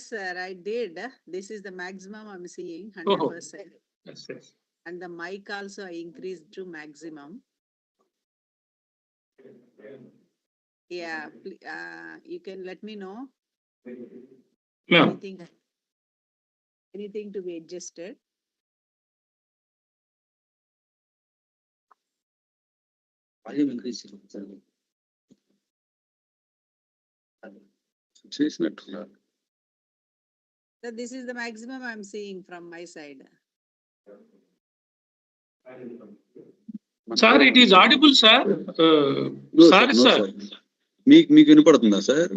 Yes, sir, I did. This is the maximum I'm seeing, Oh, 100%. yes, yes. And the mic also I increased to maximum. Yeah, you can let me know Ma'am, anything to be adjusted. Volume increase. చేసినట్టున్నారు. So this is the maximum I'm seeing from my side. sir, it is audible, sir. No, Sorry, no, sir. మీకు వినపడుతుందా sir?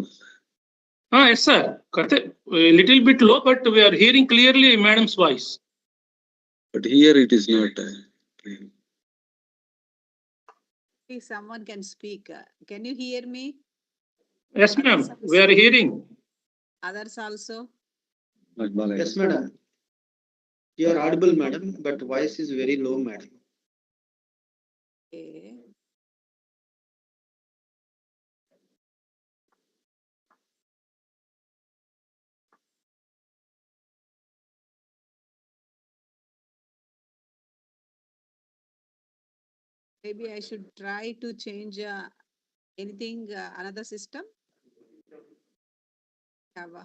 Yes, sir. A little bit low, but we are hearing clearly madam's voice. But here it is not. If someone can speak. Can you hear me? Yes, ma'am. We are hearing. Others also? Yes, madam. You are audible, madam, but voice is very low, madam. Okay. Maybe I should try to change anything, another system. Java.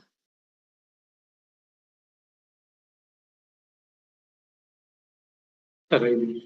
Sir, 5 minutes.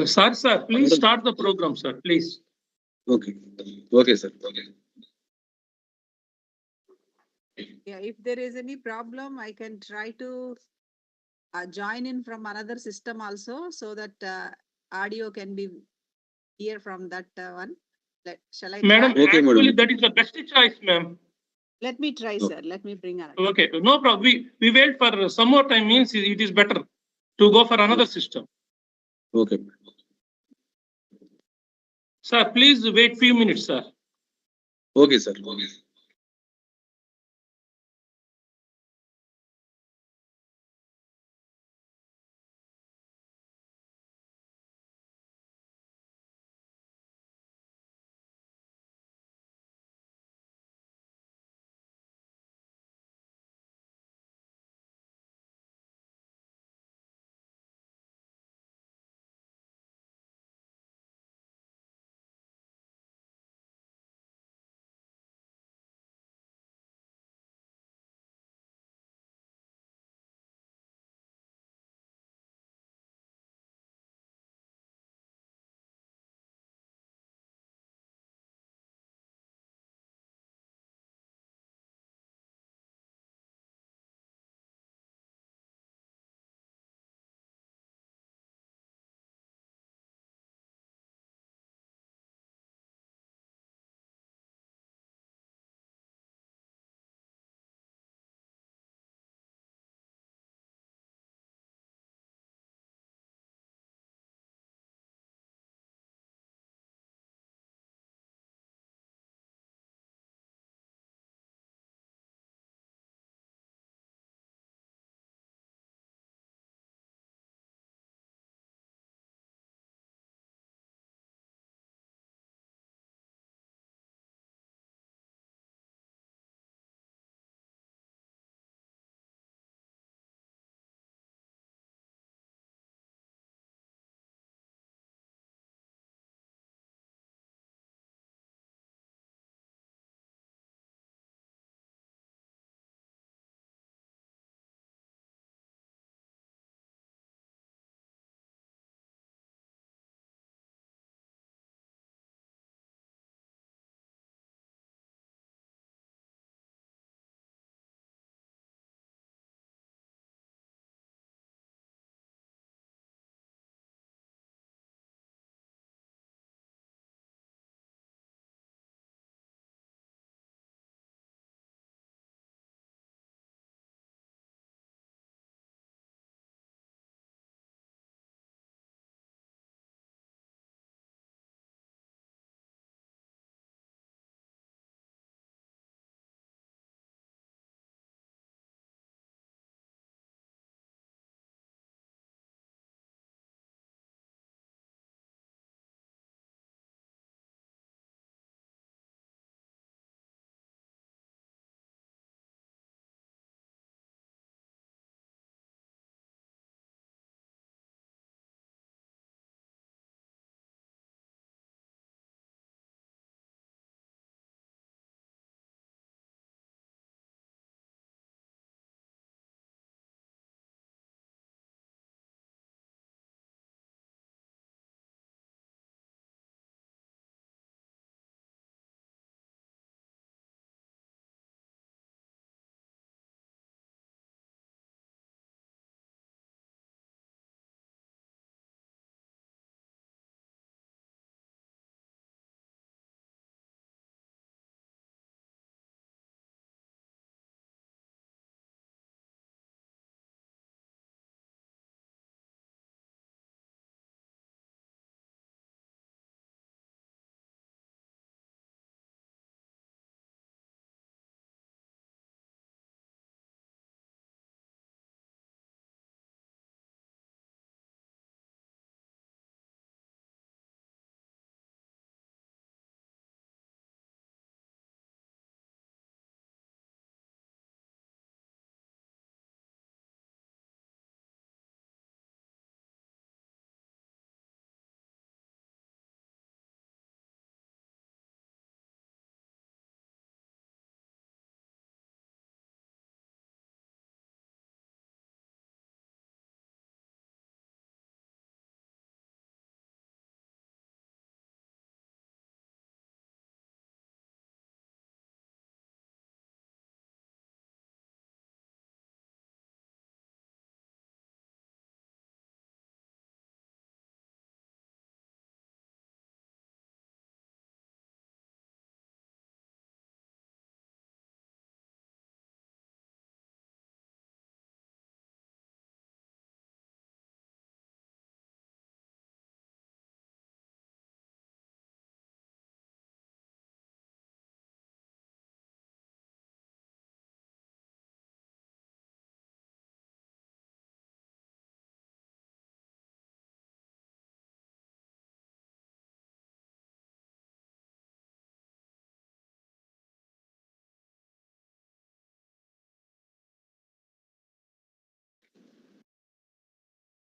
Sir, please start the program, sir, please. Okay. Okay, sir. Okay. Yeah, if there is any problem, I can try to join in from another system also, so that audio can be here from that one. Shall I Madam, try? Okay, actually madam. that is the best choice, ma'am. Let me try, No. sir. Let me bring another. Okay, no problem. We wait for some more time, means it is better to go for another system. Okay. Sir, please wait few minutes, sir. Okay, sir. Okay.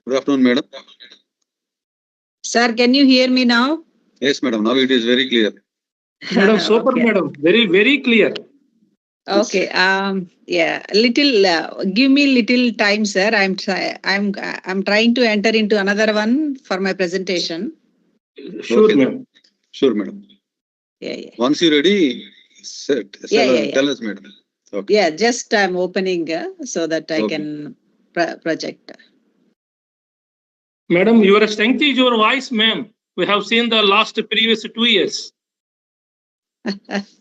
Good afternoon, madam. Sir, can you hear me now? Yes, madam. Now it is very clear. Madam, super, Okay. madam. Very, very clear. Okay. Yeah. Little. Give me little time, sir. I'm trying to enter into another one for my presentation. Sure, Okay. ma'am. Sure, madam. Yeah. Once you're ready, Yeah. tell us, madam. Okay. Yeah. Just I'm opening so that I Okay. can project. Madam, your strength is your voice, ma'am. We have seen the last previous 2 years.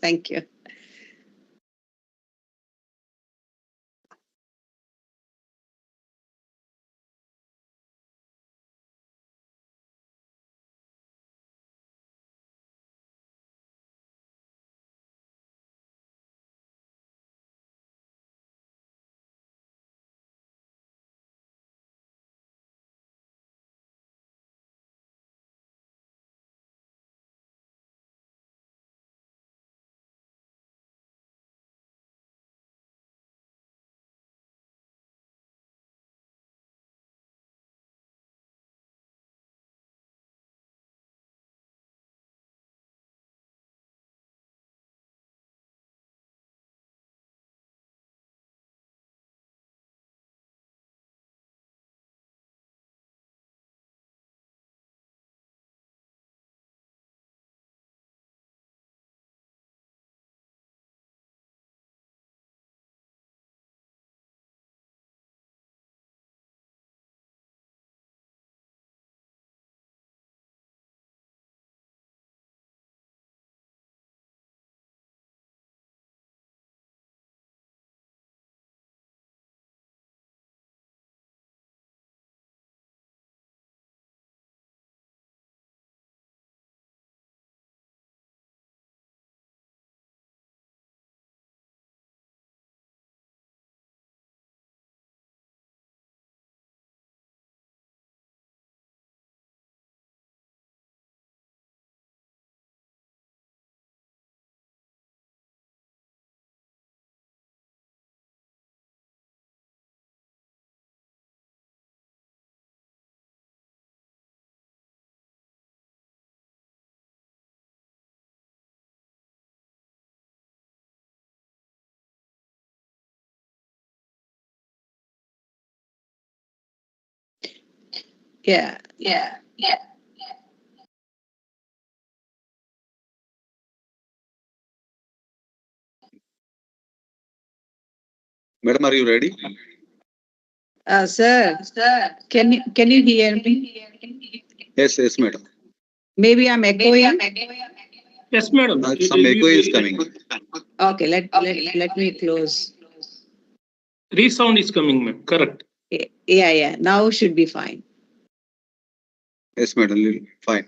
Thank you. Yeah. Madam, are you ready? Sir, can you hear me? Yes, madam. Maybe I'm echoing. Yes, madam. Some echo is coming. Okay, let me close. Resound is coming, ma'am. Correct. Yeah. Now should be fine. Yes, madam. Fine.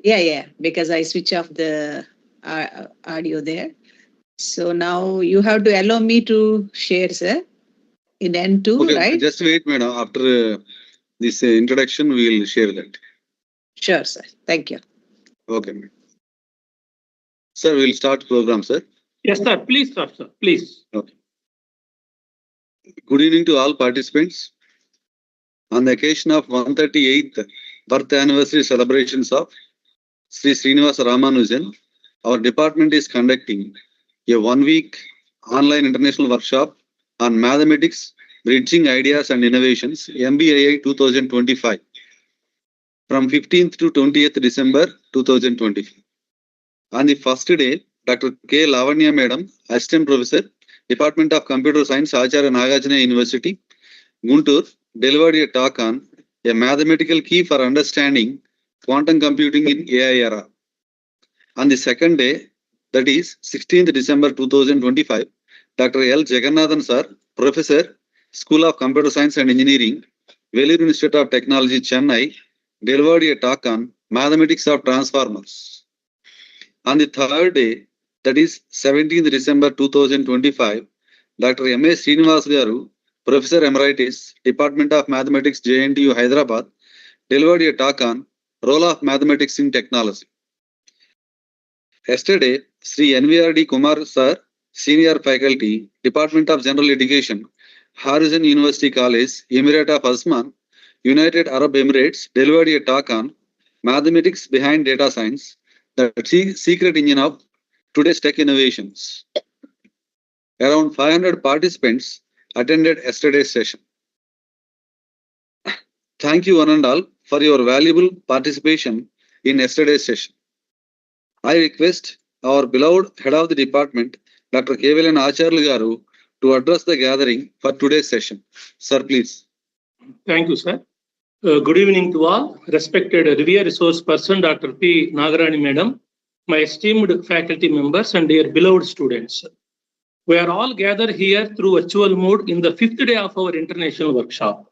Yeah. Because I switch off the audio there. So now you have to allow me to share, sir, in N2, Okay, right? just wait, madam. After this introduction, we will share that. Sure, sir. Thank you. Okay, madam. Sir, we'll start program, sir. Yes, sir. Please start, sir. Please. Okay. Good evening to all participants. On the occasion of 138th birth anniversary celebrations of Sri Srinivasa Ramanujan, our department is conducting a 1-week online international workshop on mathematics, bridging ideas and innovations, MBII 2025, from 15th to 20th December 2025. On the first day, Dr. K. Lavanya Madam, Assistant Professor, Department of Computer Science, Acharya Nagarjuna University, Guntur, delivered a talk on a mathematical key for understanding quantum computing in AI era. On the second day, that is 16th December 2025, Dr. L. Jagannathan Sir, Professor, School of Computer Science and Engineering, Vellore Institute of Technology, Chennai, delivered a talk on mathematics of transformers. On the third day, that is 17th December 2025, Dr. M. A. Srinivas Garu, Professor Emeritus, Department of Mathematics, JNTU, Hyderabad, delivered a talk on role of mathematics in technology. Yesterday, Sri NVRD Kumar Sir, Senior Faculty, Department of General Education, Horizon University College, Emirate of Osman, United Arab Emirates, delivered a talk on mathematics behind data science, the secret engine of today's tech innovations. Around 500 participants attended yesterday's session. Thank you one and all for your valuable participation in yesterday's session. I request our beloved head of the department, Dr. Kevalan Acharlu Garu, to address the gathering for today's session. Sir, please. Thank you, sir. Good evening to all. Respected Revere Resource Person, Dr. P. Nagarani Madam, my esteemed faculty members and dear beloved students. We are all gathered here through virtual mode in the 5th day of our international workshop.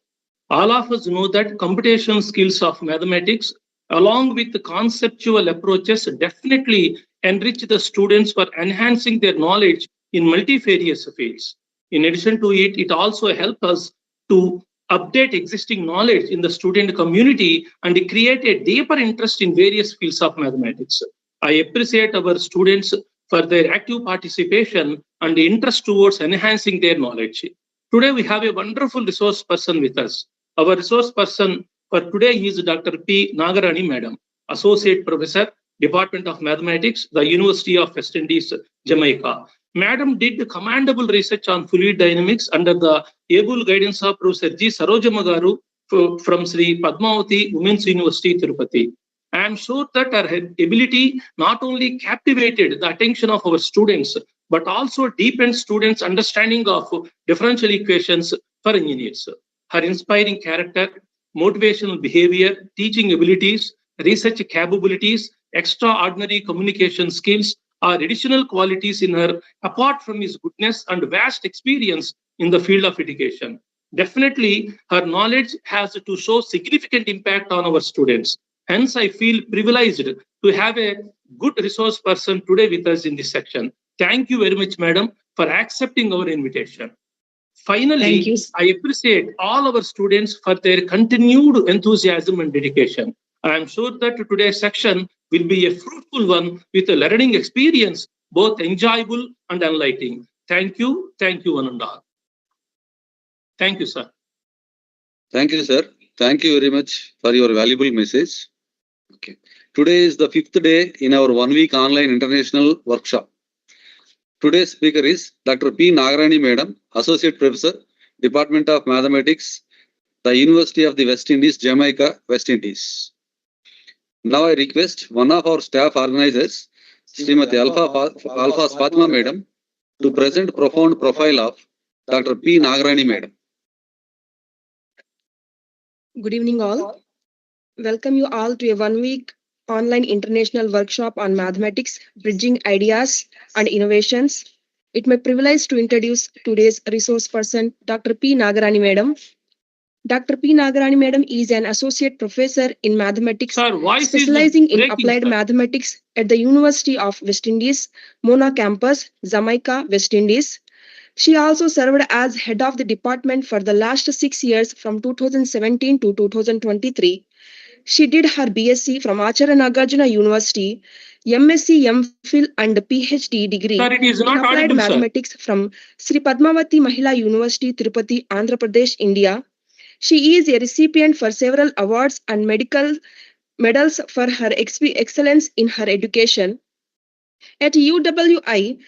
All of us know that computational skills of mathematics, along with the conceptual approaches, definitely enrich the students for enhancing their knowledge in multifarious fields. In addition to it, it also helps us to update existing knowledge in the student community and create a deeper interest in various fields of mathematics. I appreciate our students for their active participation and interest towards enhancing their knowledge. Today, we have a wonderful resource person with us. Our resource person for today is Dr. P. Nagarani Madam, Associate Professor, Department of Mathematics, the University of West Indies, Jamaica. Madam did commendable research on fluid dynamics under the able guidance of Professor G. Sarojamagaru from Sri Padmavati Women's University, Tirupati. I am sure that her ability not only captivated the attention of our students, but also deepened students' understanding of differential equations for engineers. Her inspiring character, motivational behavior, teaching abilities, research capabilities, extraordinary communication skills are additional qualities in her, apart from his goodness and vast experience in the field of education. Definitely, her knowledge has to show significant impact on our students. Hence, I feel privileged to have a good resource person today with us in this section. Thank you very much, Madam, for accepting our invitation. Finally, I appreciate all our students for their continued enthusiasm and dedication. I am sure that today's section will be a fruitful one with a learning experience, both enjoyable and enlightening. Thank you one and all. Thank you, sir. Thank you, sir. Thank you very much for your valuable message. Okay. Today is the 5th day in our 1-week online international workshop. Today's speaker is Dr. P. Nagarani Madam, Associate Professor, Department of Mathematics, the University of the West Indies, Jamaica, West Indies. Now I request one of our staff organizers, Srimati Alpha Fatima Madam, to present profound profile of Dr. P. Nagarani Madam. Good evening all. Welcome you all to a 1-week online international workshop on mathematics, bridging ideas and innovations. It's my privilege to introduce today's resource person, Dr. P. Nagarani Madam. Dr. P. Nagarani Madam is an associate professor in mathematics, specializing in applied mathematics at the University of West Indies, Mona Campus, Jamaica, West Indies. She also served as head of the department for the last 6 years from 2017 to 2023. She did her BSc from Acharya Nagarjuna University, MSc, MPhil and PhD degree in applied mathematics from Sri Padmavati Mahila University, Tirupati, Andhra Pradesh, India. She is a recipient for several awards and medical medals for her excellence in her education. At UWI,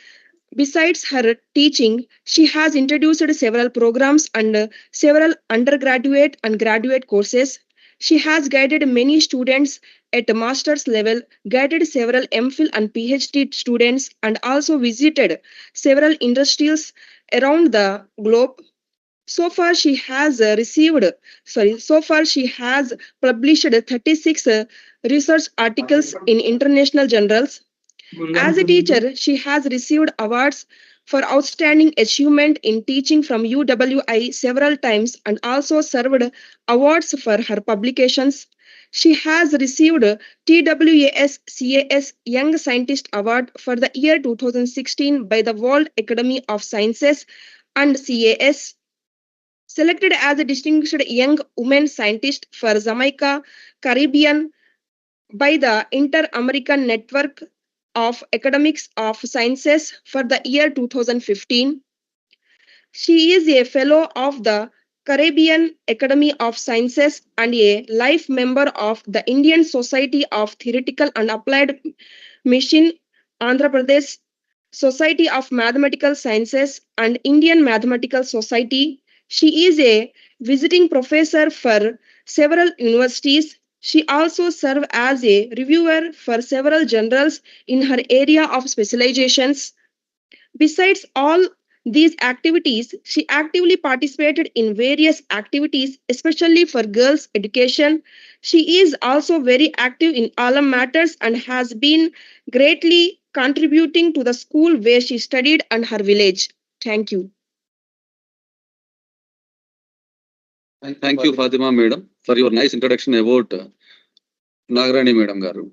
besides her teaching, she has introduced several programs and several undergraduate and graduate courses. She has guided many students at master's level, guided several MPhil and PhD students, and also visited several industries around the globe. So far, she has published 36 research articles in international journals. As a teacher, she has received awards for outstanding achievement in teaching from UWI several times and also served awards for her publications. She has received TWAS CAS Young Scientist Award for the year 2016 by the World Academy of Sciences and CAS. Selected as a distinguished young woman scientist for Jamaica, Caribbean by the Inter-American Network of Academics of Sciences for the year 2015. She is a fellow of the Caribbean Academy of Sciences, and a life member of the Indian Society of Theoretical and Applied Machine, Andhra Pradesh Society of Mathematical Sciences, and Indian Mathematical Society. She is a visiting professor for several universities. She also served as a reviewer for several journals in her area of specializations. Besides all these activities, she actively participated in various activities, especially for girls' education. She is also very active in alum matters and has been greatly contributing to the school where she studied and her village. Thank you. Thank you, Fatima Madam, for your nice introduction about Nagarani Madam Garu.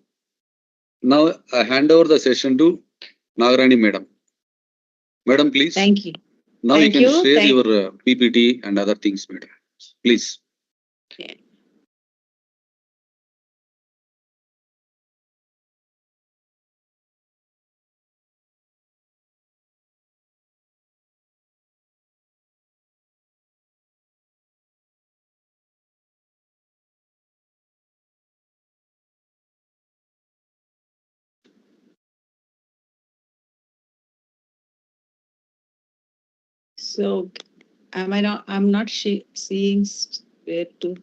Now I hand over the session to Nagarani Madam. Madam, please. Thank you. Now you Thank can you. share your PPT and other things, Madam. Please. Okay. So am I not? I'm not seeing where to.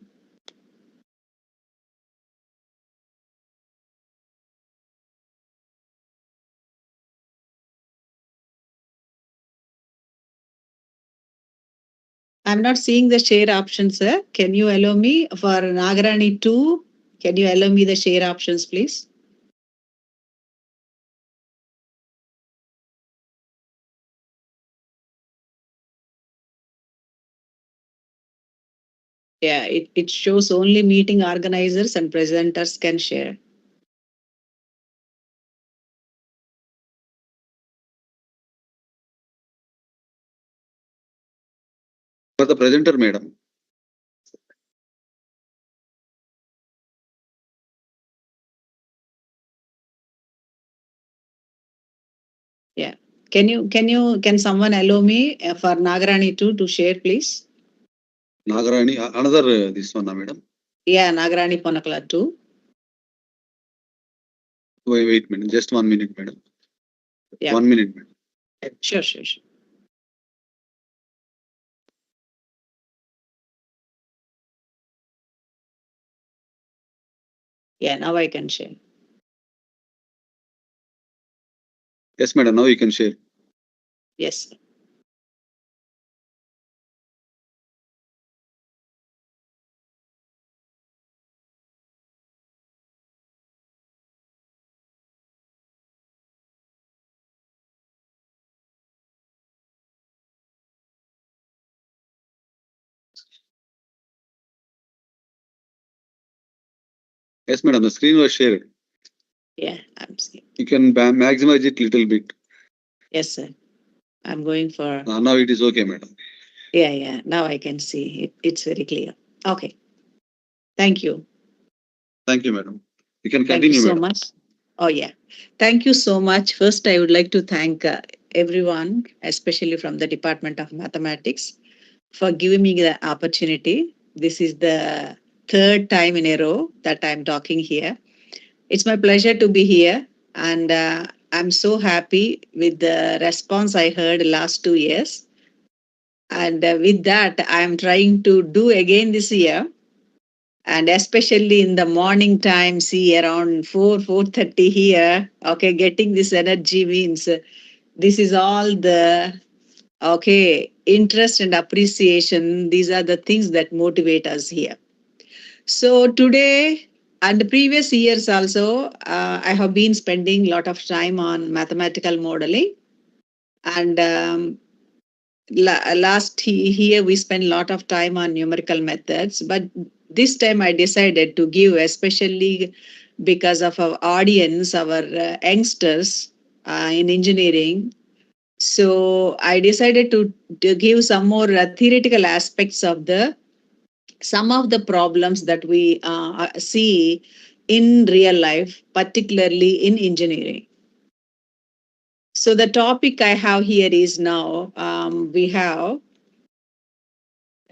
I'm not seeing the share option, sir. Can you allow me for Nagarani 2? Can you allow me the share options, please? Yeah, it shows only meeting organizers and presenters can share. For the presenter, Madam. Yeah. Can someone allow me for Nagarani 2 to share, please? Nagarani, another this one, Madam. Yeah, Nagarani Ponakala 2. Wait a minute, just 1 minute, Madam. Yeah. 1 minute, Madam. Sure. Yeah, now I can share. Yes, Madam, now you can share. Yes. Yes, Madam, the screen was shared. Yeah, I'm seeing. You can maximize it little bit. Yes, sir. I'm going for. Now it is okay, Madam. Yeah. Now I can see it. It's very clear. Okay. Thank you. Thank you, Madam. You can Thank you continue, so Madam. much. Oh, yeah. Thank you so much. First, I would like to thank everyone, especially from the Department of Mathematics, for giving me the opportunity. This is the third time in a row that I'm talking here. It's my pleasure to be here, and I'm so happy with the response I heard last 2 years. And with that, I'm trying to do again this year, and especially in the morning time, see around 4:30 here. Okay, getting this energy means this is all the interest and appreciation. These are the things that motivate us here. So today and the previous years also, I have been spending a lot of time on mathematical modeling. And here we spent a lot of time on numerical methods. But this time I decided to give, especially because of our audience, our youngsters in engineering. So I decided to give some more theoretical aspects of some of the problems that we see in real life, particularly in engineering. So the topic I have here is now we have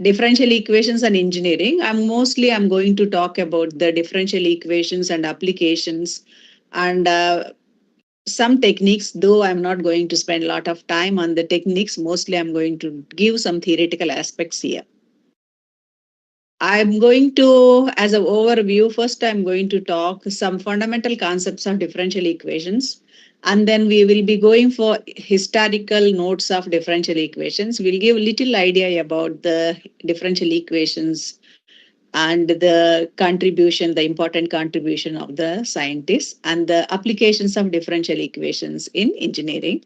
differential equations and engineering. I'm going to talk about the differential equations and applications and some techniques, though I'm not going to spend a lot of time on the techniques. Mostly I'm going to give some theoretical aspects here. I'm going to, as an overview, first I'm going to talk some fundamental concepts of differential equations. And then we will be going for historical notes of differential equations. We'll give a little idea about the differential equations and the contribution, the important contribution of the scientists and the applications of differential equations in engineering.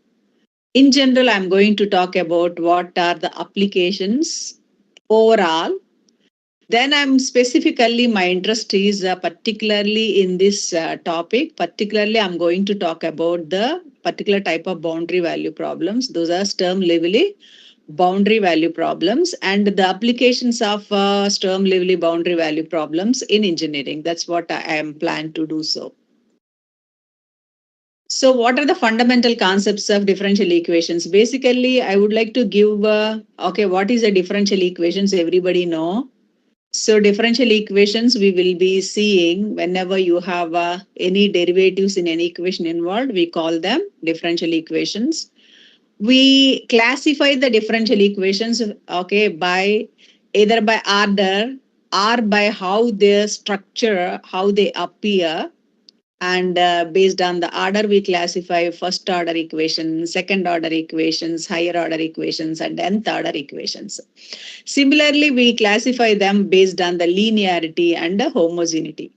In general, I'm going to talk about what are the applications overall. Then I'm specifically, my interest is particularly in this topic. Particularly, I'm going to talk about the particular type of boundary value problems. Those are Sturm-Liouville boundary value problems and the applications of Sturm-Liouville boundary value problems in engineering. That's what I am planned to do so. So what are the fundamental concepts of differential equations? Basically, I would like to give, what is a differential equations? Everybody know. So differential equations we will be seeing whenever you have any derivatives in any equation involved, we call them differential equations. We classify the differential equations, by either by order or by how they structure, how they appear. And based on the order, we classify first order equations, second order equations, higher order equations, and nth order equations. Similarly, we classify them based on the linearity and the homogeneity.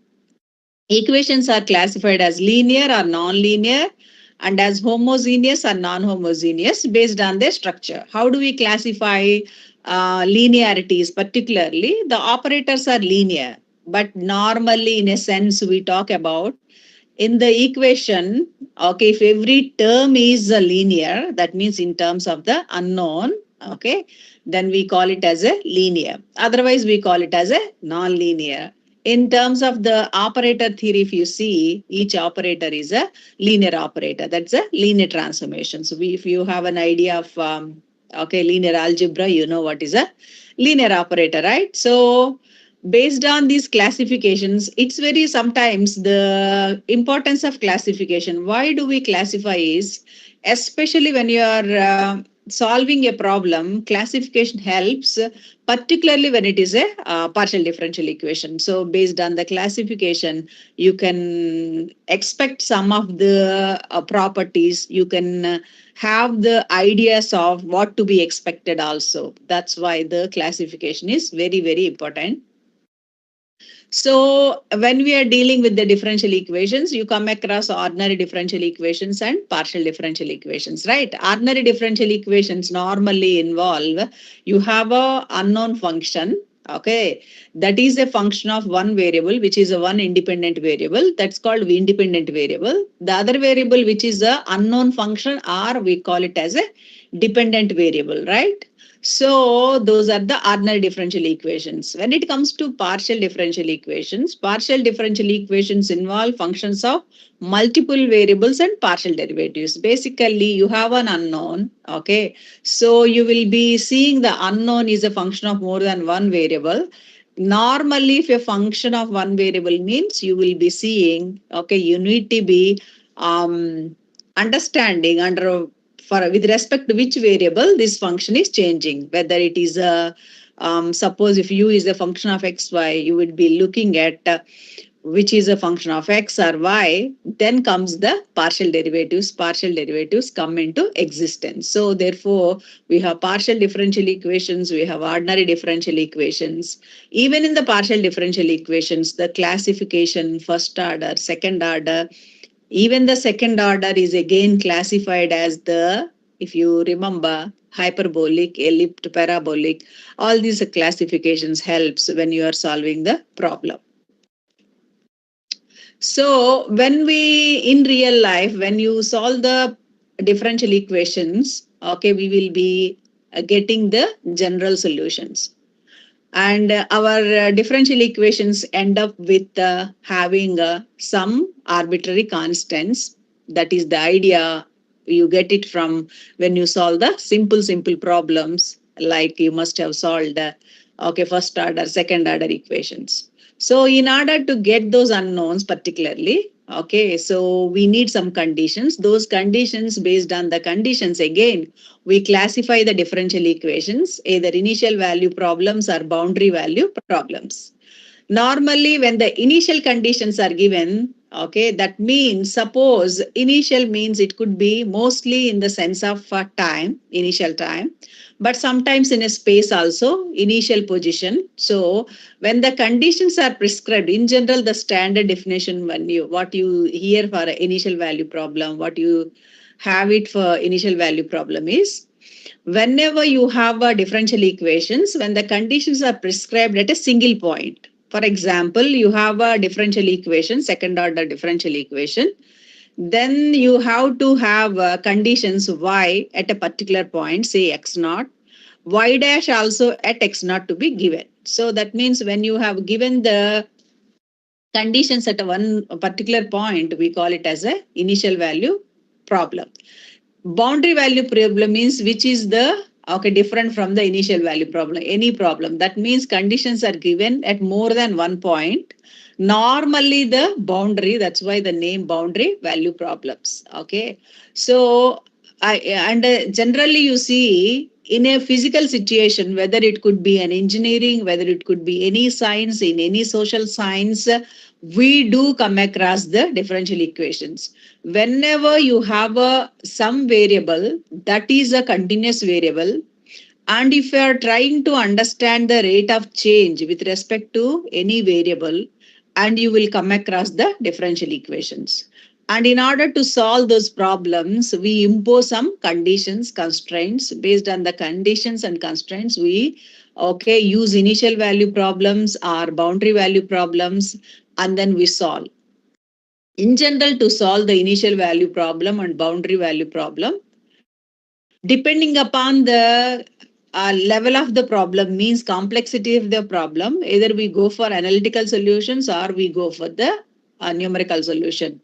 Equations are classified as linear or non-linear and as homogeneous or non-homogeneous based on their structure. How do we classify linearities? Particularly, the operators are linear, but normally in a sense we talk about in the equation, if every term is linear, that means in terms of the unknown, then we call it as a linear. Otherwise, we call it as a non-linear. In terms of the operator theory, if you see, each operator is a linear operator. That's a linear transformation. So if you have an idea of linear algebra, you know what is a linear operator, right? So based on these classifications, it's very sometimes the importance of classification. Why do we classify is, especially when you are solving a problem, classification helps, particularly when it is a partial differential equation. So based on the classification, you can expect some of the properties. You can have the ideas of what to be expected also. That's why the classification is very, very important. So when we are dealing with the differential equations, you come across ordinary differential equations and partial differential equations, right? Ordinary differential equations normally involve, you have a unknown function, that is a function of one variable, which is a one independent variable. That's called independent variable. The other variable, which is a unknown function, or we call it as a dependent variable, right? So those are the ordinary differential equations. When it comes to partial differential equations involve functions of multiple variables and partial derivatives. Basically, you have an unknown, so you will be seeing the unknown is a function of more than one variable. Normally, if a function of one variable means you will be seeing, you need to be understanding with respect to which variable this function is changing, whether it is a, suppose if u is a function of xy, you would be looking at which is a function of x or y, then comes the partial derivatives. Partial derivatives come into existence. So therefore, we have partial differential equations, we have ordinary differential equations. Even in the partial differential equations, the classification, first order, second order, even the second order is again classified as if you remember, hyperbolic, elliptic, parabolic. All these classifications helps when you are solving the problem. So when in real life, when you solve the differential equations, we will be getting the general solutions. And our differential equations end up with having some arbitrary constants. That is the idea. You get it from when you solve the simple problems, like you must have solved okay, first order, second order equations. So in order to get those unknowns particularly, okay, so we need some conditions. Those conditions, based on the conditions, again, we classify the differential equations, either initial value problems or boundary value problems. Normally, when the initial conditions are given, okay, that means, suppose initial means it could be mostly in the sense of time, initial time, but sometimes in a space also, initial position. So when the conditions are prescribed, in general, the standard definition, when what you hear for an initial value problem, what you have it for initial value problem is, whenever you have a differential equations, when the conditions are prescribed at a single point. For example, you have a differential equation, second order differential equation, then you have to have conditions y at a particular point, say x naught, y dash also at x naught to be given. So that means when you have given the conditions at a one particular point, we call it as a initial value problem. Boundary value problem means which is the, okay, different from the initial value problem, any problem. That means conditions are given at more than one point. Normally the boundary, that's why the name boundary value problems. Okay. So generally you see in a physical situation, whether it could be an engineering, whether it could be any science, in any social science, we do come across the differential equations. Whenever you have some variable that is a continuous variable, and if you are trying to understand the rate of change with respect to any variable, and you will come across the differential equations. And in order to solve those problems, we impose some conditions, constraints. Based on the conditions and constraints, we, okay, use initial value problems or boundary value problems, and then we solve. In general, to solve the initial value problem and boundary value problem, depending upon the level of the problem, means complexity of the problem, either we go for analytical solutions or we go for the numerical solution.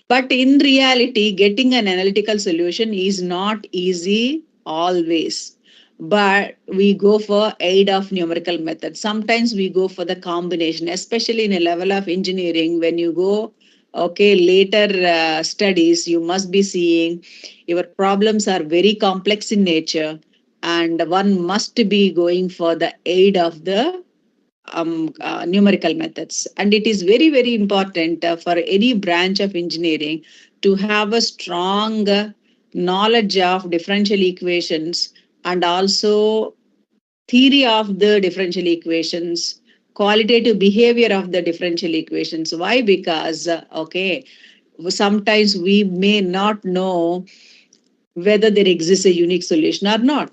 But in reality, getting an analytical solution is not easy always. But we go for aid of numerical method. Sometimes we go for the combination, especially in a level of engineering. When you go, okay, later studies, you must be seeing your problems are very complex in nature, and one must be going for the aid of the numerical methods. And it is very, very important for any branch of engineering to have a strong knowledge of differential equations, and also theory of the differential equations, qualitative behavior of the differential equations. Why? Because, okay, sometimes we may not know whether there exists a unique solution or not,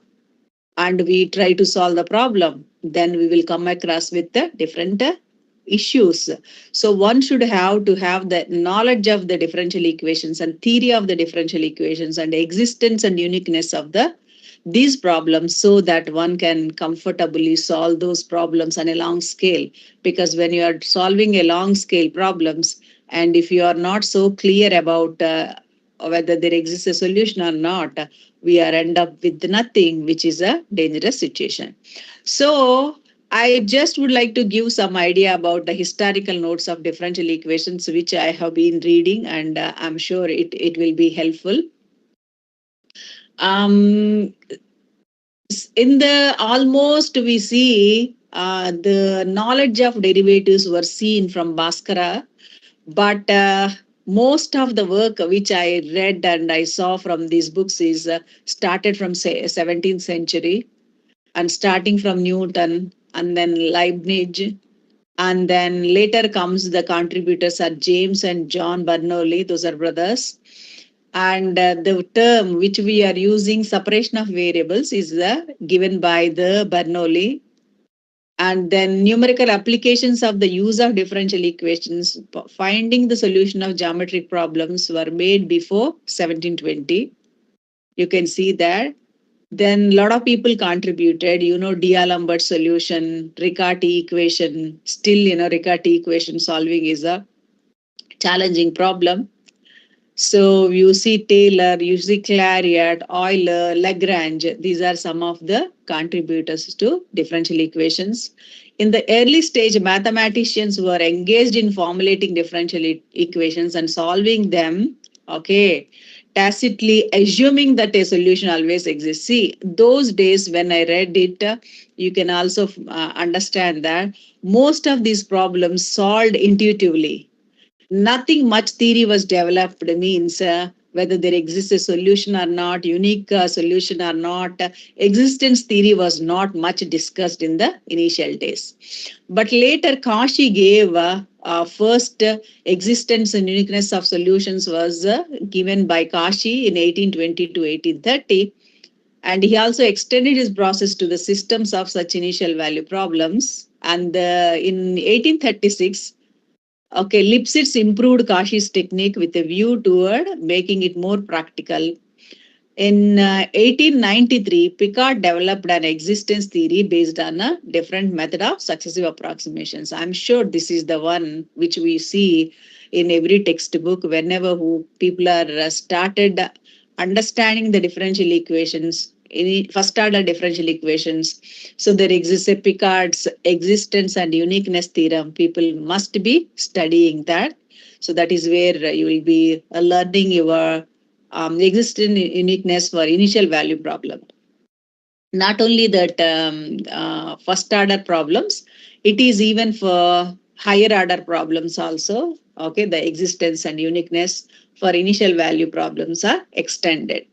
and we try to solve the problem, then we will come across with the different issues. So one should have to have the knowledge of the differential equations and theory of the differential equations and existence and uniqueness of the these problems, so that one can comfortably solve those problems on a long scale. Because when you are solving a long scale problems, and if you are not so clear about whether there exists a solution or not, we are end up with nothing, which is a dangerous situation. So I just would like to give some idea about the historical notes of differential equations, which I have been reading, and I'm sure it will be helpful. In the almost we see the knowledge of derivatives were seen from Bhaskara, but most of the work which I read and I saw from these books is started from, say, 17th century, and starting from Newton and then Leibniz, and then later comes the contributors are James and John Bernoulli, those are brothers. And the term which we are using, separation of variables, is given by the Bernoulli. And then numerical applications of the use of differential equations, finding the solution of geometric problems, were made before 1720. You can see that. Then a lot of people contributed, D'Alembert solution, Riccati equation. Still, Riccati equation solving is a challenging problem. So you see Taylor, you see Clariot, Euler, Lagrange. These are some of the contributors to differential equations. In the early stage, mathematicians were engaged in formulating differential equations and solving them, okay, tacitly assuming that a solution always exists. See, those days when I read it, you can also understand that most of these problems solved intuitively. Nothing much theory was developed, means whether there exists a solution or not, unique solution or not. Existence theory was not much discussed in the initial days. But later, Kashi gave first existence and uniqueness of solutions was given by Kashi in 1820 to 1830. And he also extended his process to the systems of such initial value problems. And in 1836, okay, Lipschitz improved Kashi's technique with a view toward making it more practical. In 1893, Picard developed an existence theory based on a different method of successive approximations. I'm sure this is the one which we see in every textbook whenever people are started understanding the differential equations, any first order differential equations. So there exists a Picard's existence and uniqueness theorem. People must be studying that. So that is where you will be learning your existing uniqueness for initial value problem. Not only that first order problems, it is even for higher order problems also. Okay, the existence and uniqueness for initial value problems are extended.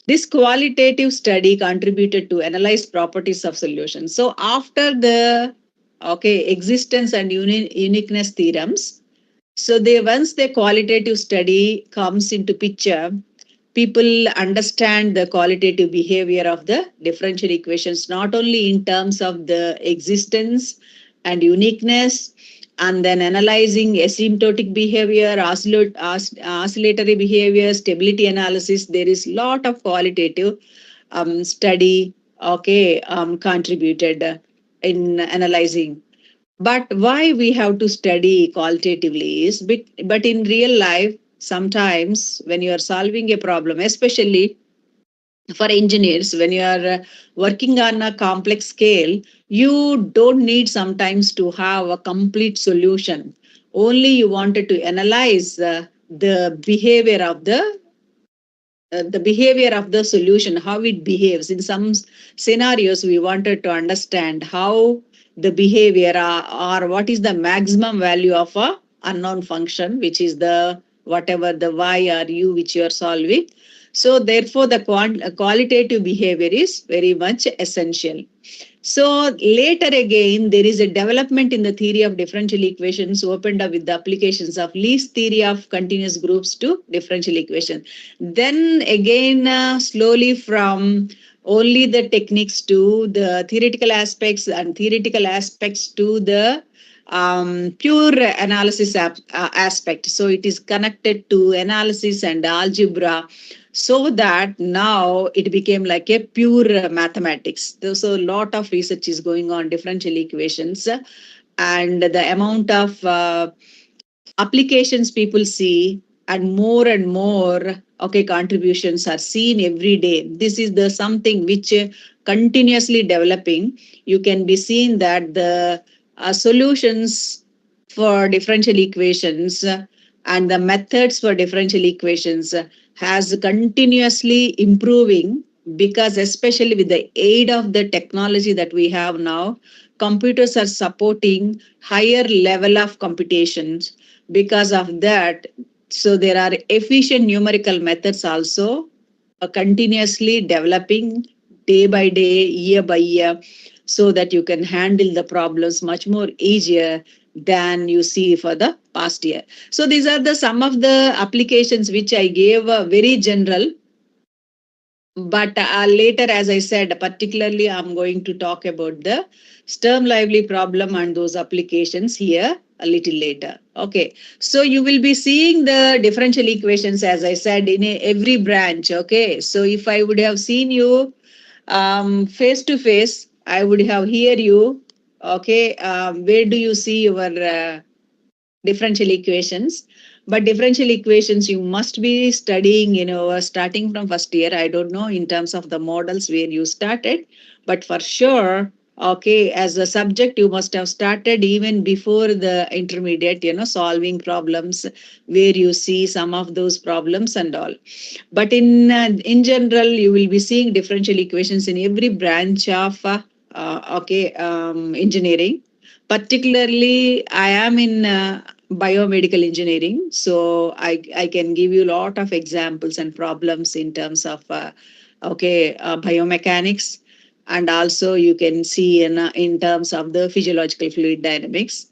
This qualitative study contributed to analyze properties of solutions. So after the existence and uniqueness theorems, so they once the qualitative study comes into picture, people understand the qualitative behavior of the differential equations, not only in terms of the existence and uniqueness, and then analyzing asymptotic behavior, oscillatory behavior, stability analysis. There is a lot of qualitative study, contributed in analyzing. But why we have to study qualitatively is, but in real life, sometimes when you are solving a problem, especially for engineers, when you are working on a complex scale, you don't need sometimes to have a complete solution. Only you wanted to analyze the behavior of the solution, how it behaves. In some scenarios, we wanted to understand how the behavior or what is the maximum value of a unknown function, which is the whatever the y or u which you are solving. So therefore, the qualitative behavior is very much essential. So later again, there is a development in the theory of differential equations opened up with the applications of Lee's theory of continuous groups to differential equations. Then again, slowly from only the techniques to the theoretical aspects and theoretical aspects to the pure analysis aspect. So it is connected to analysis and algebra, so that now it became like a pure mathematics. So a lot of research is going on differential equations, and the amount of applications people see and more contributions are seen every day. This is the something which continuously developing. You can be seen that the solutions for differential equations and the methods for differential equations has continuously improving, because especially with the aid of the technology that we have now, computers are supporting higher level of computations. Because of that, so there are efficient numerical methods also continuously developing day by day, year by year, so that you can handle the problems much more easier than you see for the past year. So these are the some of the applications which I gave very general. But later, as I said, particularly I'm going to talk about the Sturm-Liouville problem and those applications here a little later. Okay, so you will be seeing the differential equations, as I said, in every branch. Okay, so if I would have seen you face to face, I would have hear you. Okay, where do you see your differential equations? But differential equations, you must be studying, starting from first year. I don't know in terms of the models where you started, but for sure, okay, as a subject, you must have started even before the intermediate, solving problems where you see some of those problems and all. But in general, you will be seeing differential equations in every branch of engineering. Particularly, I am in biomedical engineering, so I can give you a lot of examples and problems in terms of biomechanics, and also you can see in terms of the physiological fluid dynamics.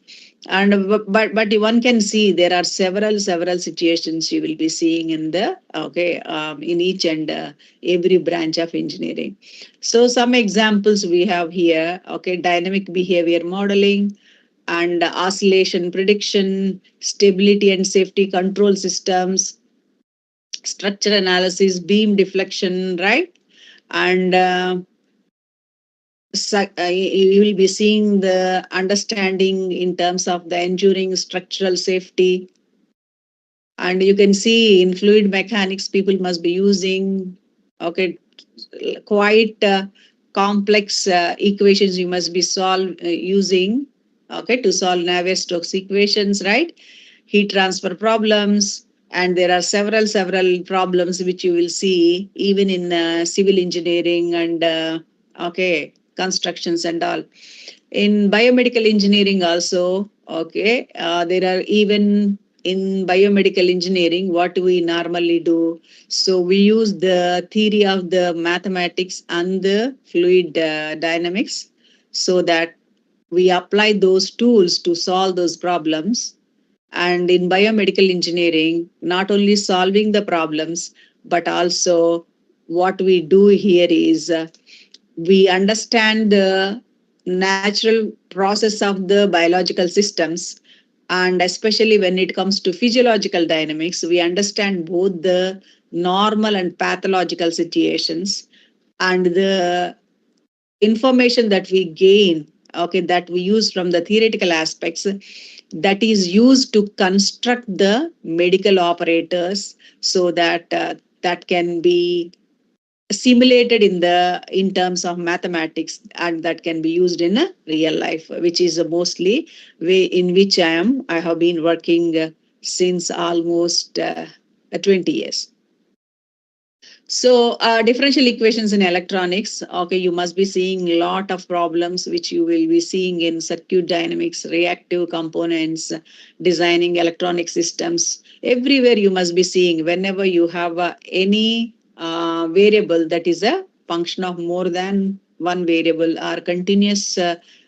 And but one can see there are several situations you will be seeing in the in each and every branch of engineering. So some examples we have here, dynamic behavior modeling and oscillation prediction, stability and safety control systems, structure analysis, beam deflection, right? And you will be seeing the understanding in terms of the enduring structural safety. And you can see in fluid mechanics, people must be using, quite complex equations you must be using, to solve Navier-Stokes equations, right? Heat transfer problems, and there are several problems which you will see even in civil engineering and constructions and all. In biomedical engineering also, there are even in biomedical engineering what we normally do. So we use the theory of the mathematics and the fluid dynamics, so that we apply those tools to solve those problems. And in biomedical engineering, not only solving the problems, but also what we do here is we understand the natural process of the biological systems. And especially when it comes to physiological dynamics, we understand both the normal and pathological situations, and the information that we gain, that we use from the theoretical aspects, that is used to construct the medical operators, so that that can be simulated in terms of mathematics, and that can be used in a real life, which is mostly way in which I have been working since almost 20 years. So differential equations in electronics, you must be seeing a lot of problems which you will be seeing in circuit dynamics, reactive components, designing electronic systems. Everywhere you must be seeing, whenever you have any variable that is a function of more than one variable or continuous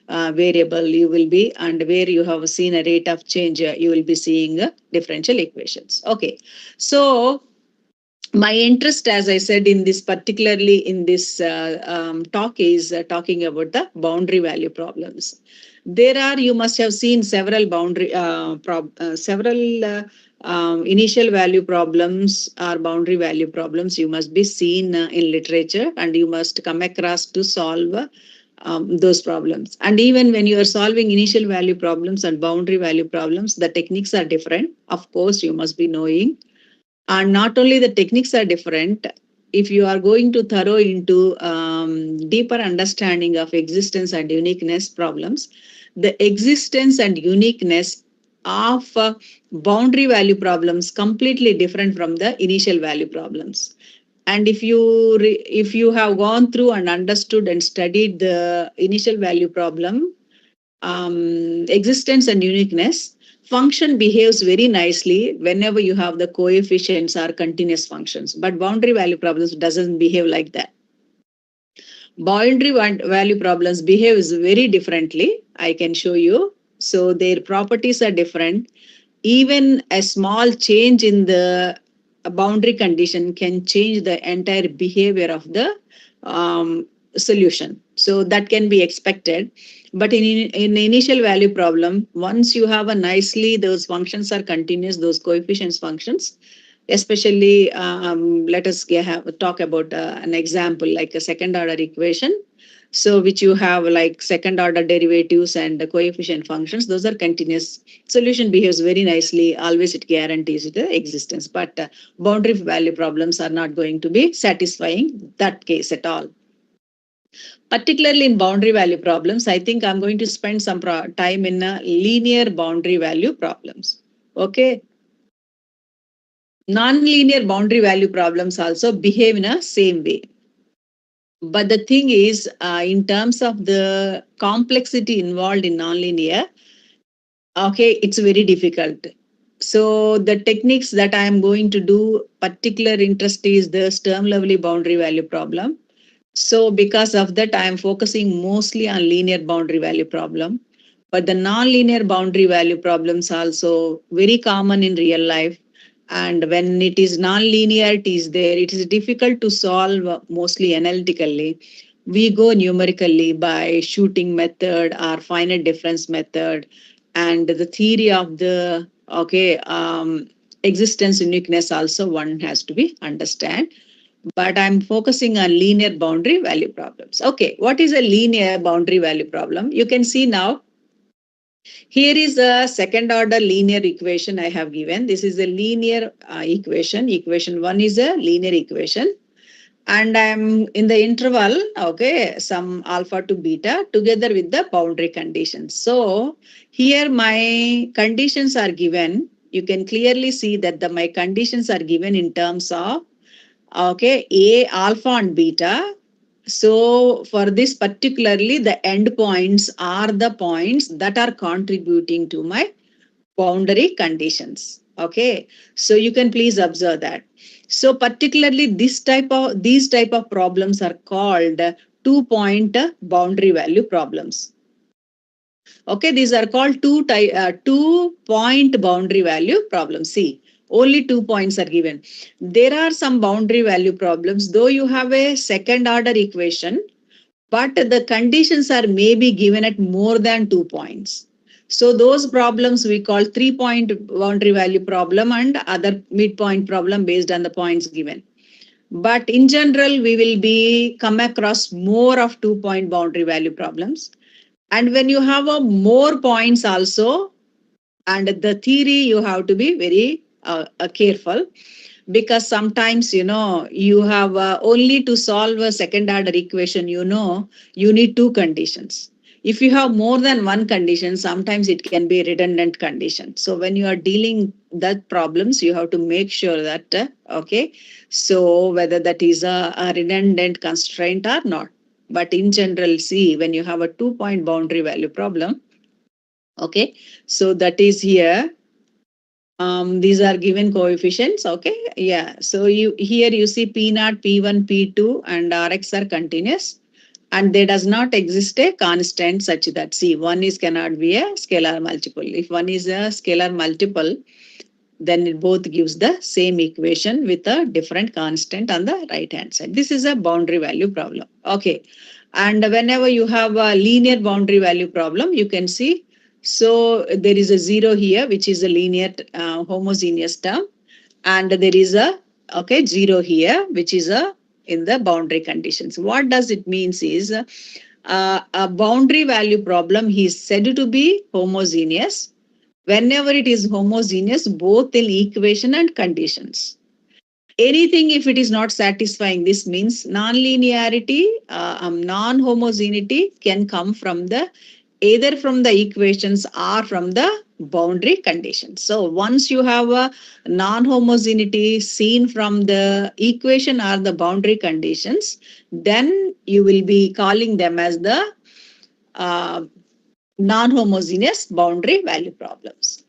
variable, you will be, and where you have seen a rate of change, you will be seeing differential equations. Okay, so my interest, as I said, in this particularly in this talk is talking about the boundary value problems. There are, you must have seen several initial value problems or boundary value problems you must be seen in literature, and you must come across to solve those problems. And even when you are solving initial value problems and boundary value problems, the techniques are different. Of course, you must be knowing. And not only the techniques are different, if you are going to thorough into deeper understanding of existence and uniqueness problems, the existence and uniqueness of boundary value problems completely different from the initial value problems. And if you have gone through and understood and studied the initial value problem, existence and uniqueness, function behaves very nicely whenever you have the coefficients or continuous functions. But boundary value problems doesn't behave like that. Boundary value problems behaves very differently. I can show you. So their properties are different. Even a small change in the boundary condition can change the entire behavior of the solution. So that can be expected. But in initial value problem, once you have a nicely, those functions are continuous, those coefficients functions, especially let us talk about an example like a second order equation. So which you have like second order derivatives and the coefficient functions, those are continuous. Solution behaves very nicely. Always it guarantees the existence, but boundary value problems are not going to be satisfying that case at all. Particularly in boundary value problems, I think I'm going to spend some time in linear boundary value problems. Okay. Non-linear boundary value problems also behave in a same way. But the thing is, in terms of the complexity involved in nonlinear, okay, it's very difficult. So the techniques that I am going to do, particular interest is the Sturm-Liouville boundary value problem. So because of that, I am focusing mostly on linear boundary value problem. But the non-linear boundary value problems also very common in real life. And when it is non-linear, it is there. It is difficult to solve mostly analytically. We go numerically by shooting method or finite difference method, and the theory of the existence uniqueness also one has to be understand. But I'm focusing on linear boundary value problems. Okay, what is a linear boundary value problem? You can see now. Here is a second order linear equation I have given. This is a linear equation. Equation 1 is a linear equation. And I'm in the interval, okay, some alpha to beta together with the boundary conditions. So here my conditions are given. You can clearly see that my conditions are given in terms of, okay, A, alpha and beta. So for this particularly, the endpoints are the points that are contributing to my boundary conditions. Okay, so you can please observe that. So particularly these type of problems are called 2-point boundary value problems. Okay, these are called 2-point boundary value problems. See, only 2 points are given. There are some boundary value problems, though you have a second order equation, but the conditions are maybe given at more than 2 points. So those problems we call 3-point boundary value problem and other midpoint problem based on the points given. But in general, we will be come across more of 2-point boundary value problems. And when you have more points also, and the theory, you have to be very careful, because sometimes, you have only to solve a second order equation, you need 2 conditions. If you have more than 1 condition, sometimes it can be a redundant condition. So when you are dealing that problems, you have to make sure that, okay, so whether that is a redundant constraint or not. But in general, see, when you have a 2-point boundary value problem, okay, so that is here. These are given coefficients. Okay, yeah. So here you see P0, P1, P2, and Rx are continuous, and there does not exist a constant such that one cannot be a scalar multiple. If one is a scalar multiple, then it both gives the same equation with a different constant on the right hand side. This is a boundary value problem. Okay, and whenever you have a linear boundary value problem, you can see. So there is a 0 here, which is a linear homogeneous term, and there is a 0 here, which is in the boundary conditions. What does it means is a boundary value problem is said to be homogeneous whenever it is homogeneous both in equation and conditions. Anything if it is not satisfying, this means non-linearity, non-homogeneity can come from either from the equations or from the boundary conditions. So once you have a non-homogeneity seen from the equation or the boundary conditions, then you will be calling them as the non-homogeneous boundary value problems.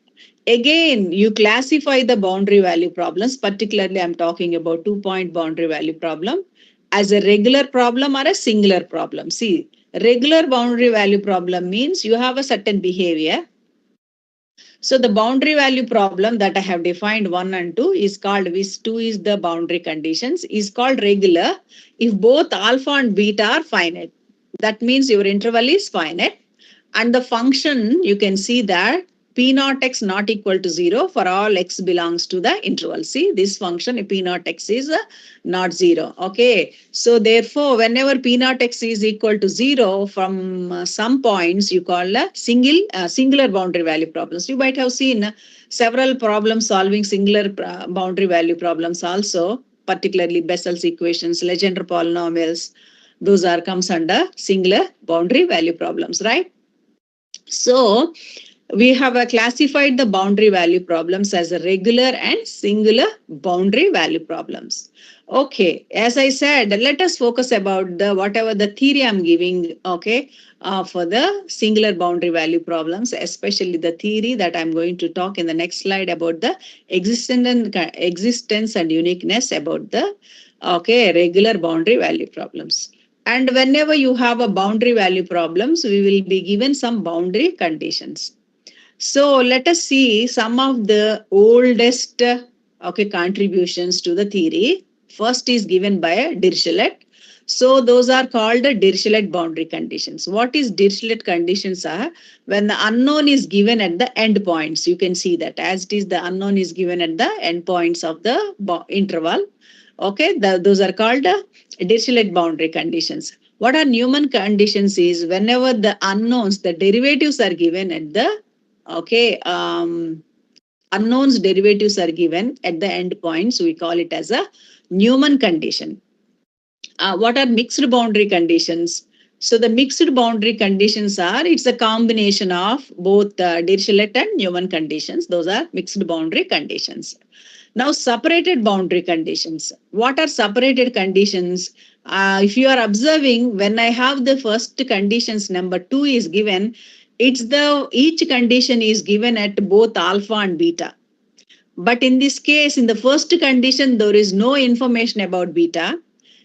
Again, you classify the boundary value problems, particularly I'm talking about 2-point boundary value problem, as a regular problem or a singular problem. See, regular boundary value problem means you have a certain behavior. So the boundary value problem that I have defined 1 and 2 is called, which 2 is the boundary conditions, is called regular if both alpha and beta are finite. That means your interval is finite. And the function, you can see that P naught x not equal to 0 for all x belongs to the interval. See, this function P naught x is not 0. Okay. So therefore, whenever P naught x is equal to 0 from some points, you call a singular boundary value problems. You might have seen several problems solving singular boundary value problems also, particularly Bessel's equations, Legendre polynomials. Those are comes under singular boundary value problems, right? So we have classified the boundary value problems as a regular and singular boundary value problems. Okay, as I said, let us focus about the whatever the theory I'm giving, okay, for the singular boundary value problems, especially the theory that I'm going to talk in the next slide about the existence and uniqueness about the, okay, regular boundary value problems. And whenever you have a boundary value problems, we will be given some boundary conditions. So let us see some of the oldest contributions to the theory. First is given by Dirichlet. So those are called Dirichlet boundary conditions. What is Dirichlet conditions are when the unknown is given at the end points. You can see that as it is the unknown is given at the end points of the interval. Okay, those are called Dirichlet boundary conditions. What are Newman conditions is whenever the unknowns, the derivatives are given at the unknowns derivatives are given at the end points, we call it as a Newman condition. What are mixed boundary conditions? So the mixed boundary conditions are, it's a combination of both Dirichlet and Newman conditions. Those are mixed boundary conditions. Now, separated boundary conditions. What are separated conditions? If you are observing, when I have the first conditions, number 2 is given, each condition is given at both alpha and beta. But in this case, in the first condition, there is no information about beta.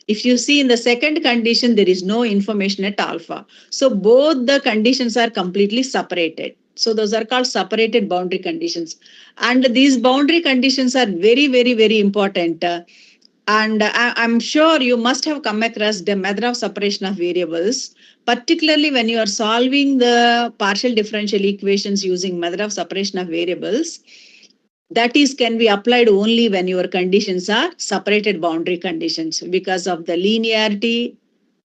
If you see in the second condition, there is no information at alpha. So both the conditions are completely separated. So those are called separated boundary conditions. And these boundary conditions are very, very, very important. And I'm sure you must have come across the method of separation of variables, particularly when you are solving the partial differential equations using method of separation of variables. That is can be applied only when your conditions are separated boundary conditions, because of the linearity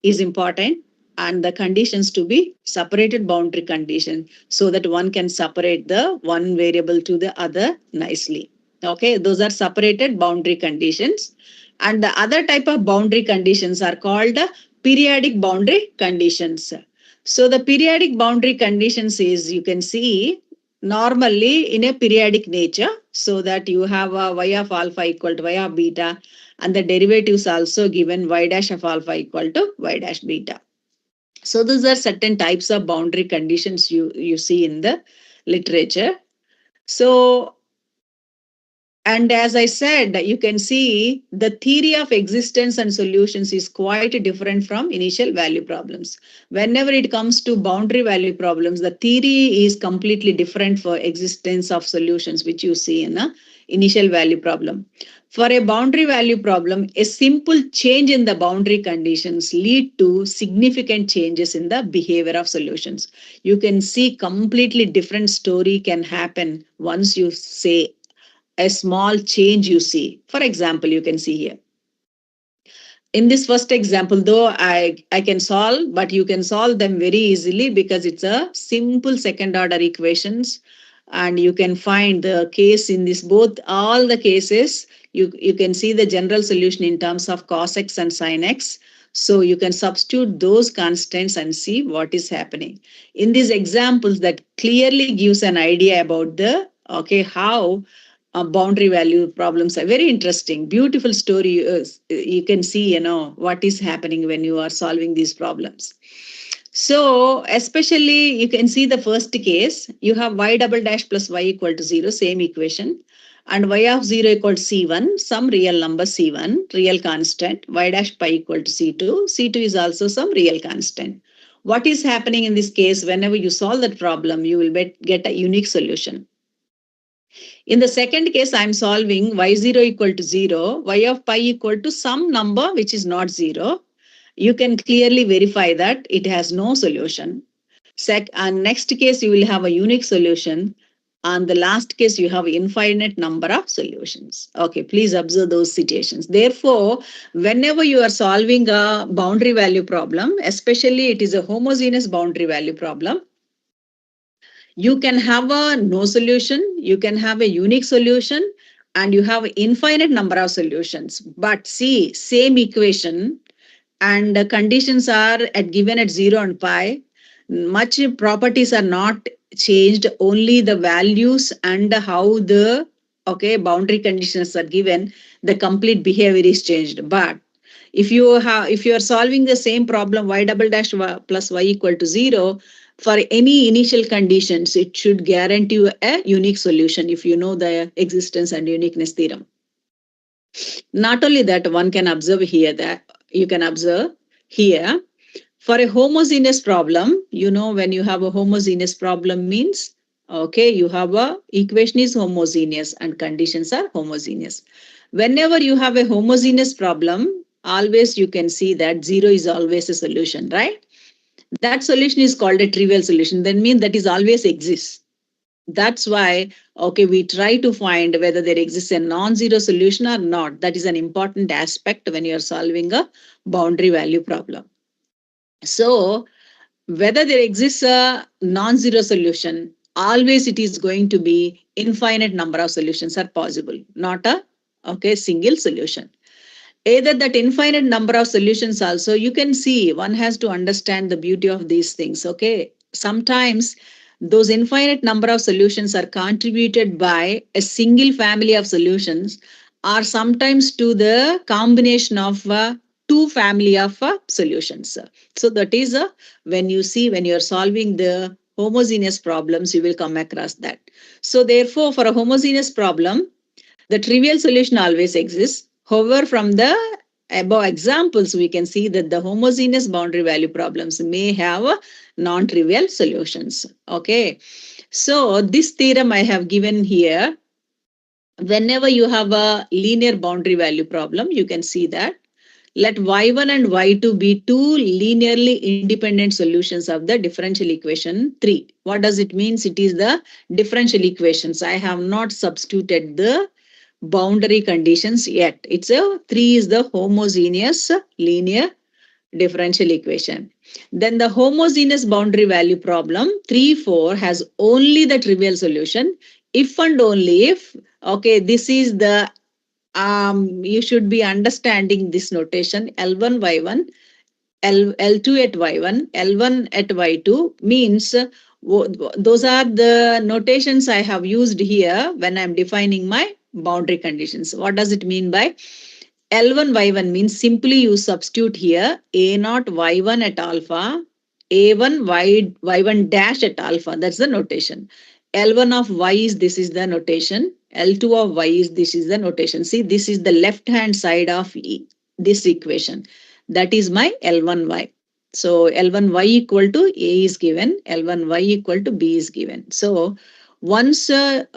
is important and the conditions to be separated boundary condition so that one can separate the one variable to the other nicely. Okay, those are separated boundary conditions. And the other type of boundary conditions are called periodic boundary conditions. So the periodic boundary conditions is, you can see, normally in a periodic nature, so that you have a y of alpha equal to y of beta, and the derivatives also given y dash of alpha equal to y dash beta. So these are certain types of boundary conditions you see in the literature. So, and as I said, you can see the theory of existence and solutions is quite different from initial value problems. Whenever it comes to boundary value problems, the theory is completely different for existence of solutions, which you see in a initial value problem. For a boundary value problem, a simple change in the boundary conditions lead to significant changes in the behavior of solutions. You can see completely different story can happen once you say a small change you see. For example, you can see here. In this first example, though, I can solve, but you can solve them very easily because it's a simple second order equations. And you can find the case in this, both all the cases, you can see the general solution in terms of cos x and sin x. So you can substitute those constants and see what is happening. In these examples, that clearly gives an idea about the, how boundary value problems are very interesting, beautiful story. You can see, what is happening when you are solving these problems. So especially you can see the first case, you have y double dash plus y equal to 0, same equation, and y of 0 equal to C1, some real number C1, real constant, y dash pi equal to C2, C2 is also some real constant. What is happening in this case, whenever you solve that problem, you will get a unique solution. In the second case, I'm solving y0 equal to 0, y of pi equal to some number which is not 0. You can clearly verify that it has no solution. And next case, you will have a unique solution. On the last case, you have infinite number of solutions. Okay, please observe those situations. Therefore, whenever you are solving a boundary value problem, especially it is a homogeneous boundary value problem, you can have a no solution, you can have a unique solution, and you have infinite number of solutions. But see, same equation and the conditions are given at 0 and pi, much properties are not changed, only the values and how the boundary conditions are given, the complete behavior is changed. But if you are solving the same problem, y double dash plus y equal to 0, for any initial conditions, it should guarantee you a unique solution if you know the existence and uniqueness theorem. Not only that, one can observe here that you can observe here for a homogeneous problem, when you have a homogeneous problem means, okay, you have a equation is homogeneous and conditions are homogeneous. Whenever you have a homogeneous problem, always you can see that 0 is always a solution, right? That solution is called a trivial solution. That means that is always exists. That's why, okay, we try to find whether there exists a non-zero solution or not. That is an important aspect when you're solving a boundary value problem. So, whether there exists a non-zero solution, always it is going to be infinite number of solutions are possible, not a single solution. Either that infinite number of solutions also, you can see, one has to understand the beauty of these things. Okay, sometimes those infinite number of solutions are contributed by a single family of solutions, or sometimes to the combination of two family of solutions. So that is when you're solving the homogeneous problems, you will come across that. So therefore, for a homogeneous problem, the trivial solution always exists. However, from the above examples, we can see that the homogeneous boundary value problems may have non-trivial solutions. Okay. So this theorem I have given here, whenever you have a linear boundary value problem, you can see that let y1 and y2 be two linearly independent solutions of the differential equation 3. What does it mean? It is the differential equations. I have not substituted the boundary conditions yet. It's a 3 is the homogeneous linear differential equation. Then the homogeneous boundary value problem 3, 4 has only the trivial solution if and only if, okay, this is the, you should be understanding this notation L1, Y1, L2 at Y1, L1 at Y2 means those are the notations I have used here when I'm defining my boundary conditions. What does it mean by L1 Y1 means simply you substitute here A0 Y1 at alpha, A1 Y1 dash at alpha. That's the notation. L1 of Y is this is the notation. L2 of Y is this is the notation. See, this is the left hand side of this equation. That is my L1Y. So L1Y equal to A is given, L1Y equal to B is given. So once, that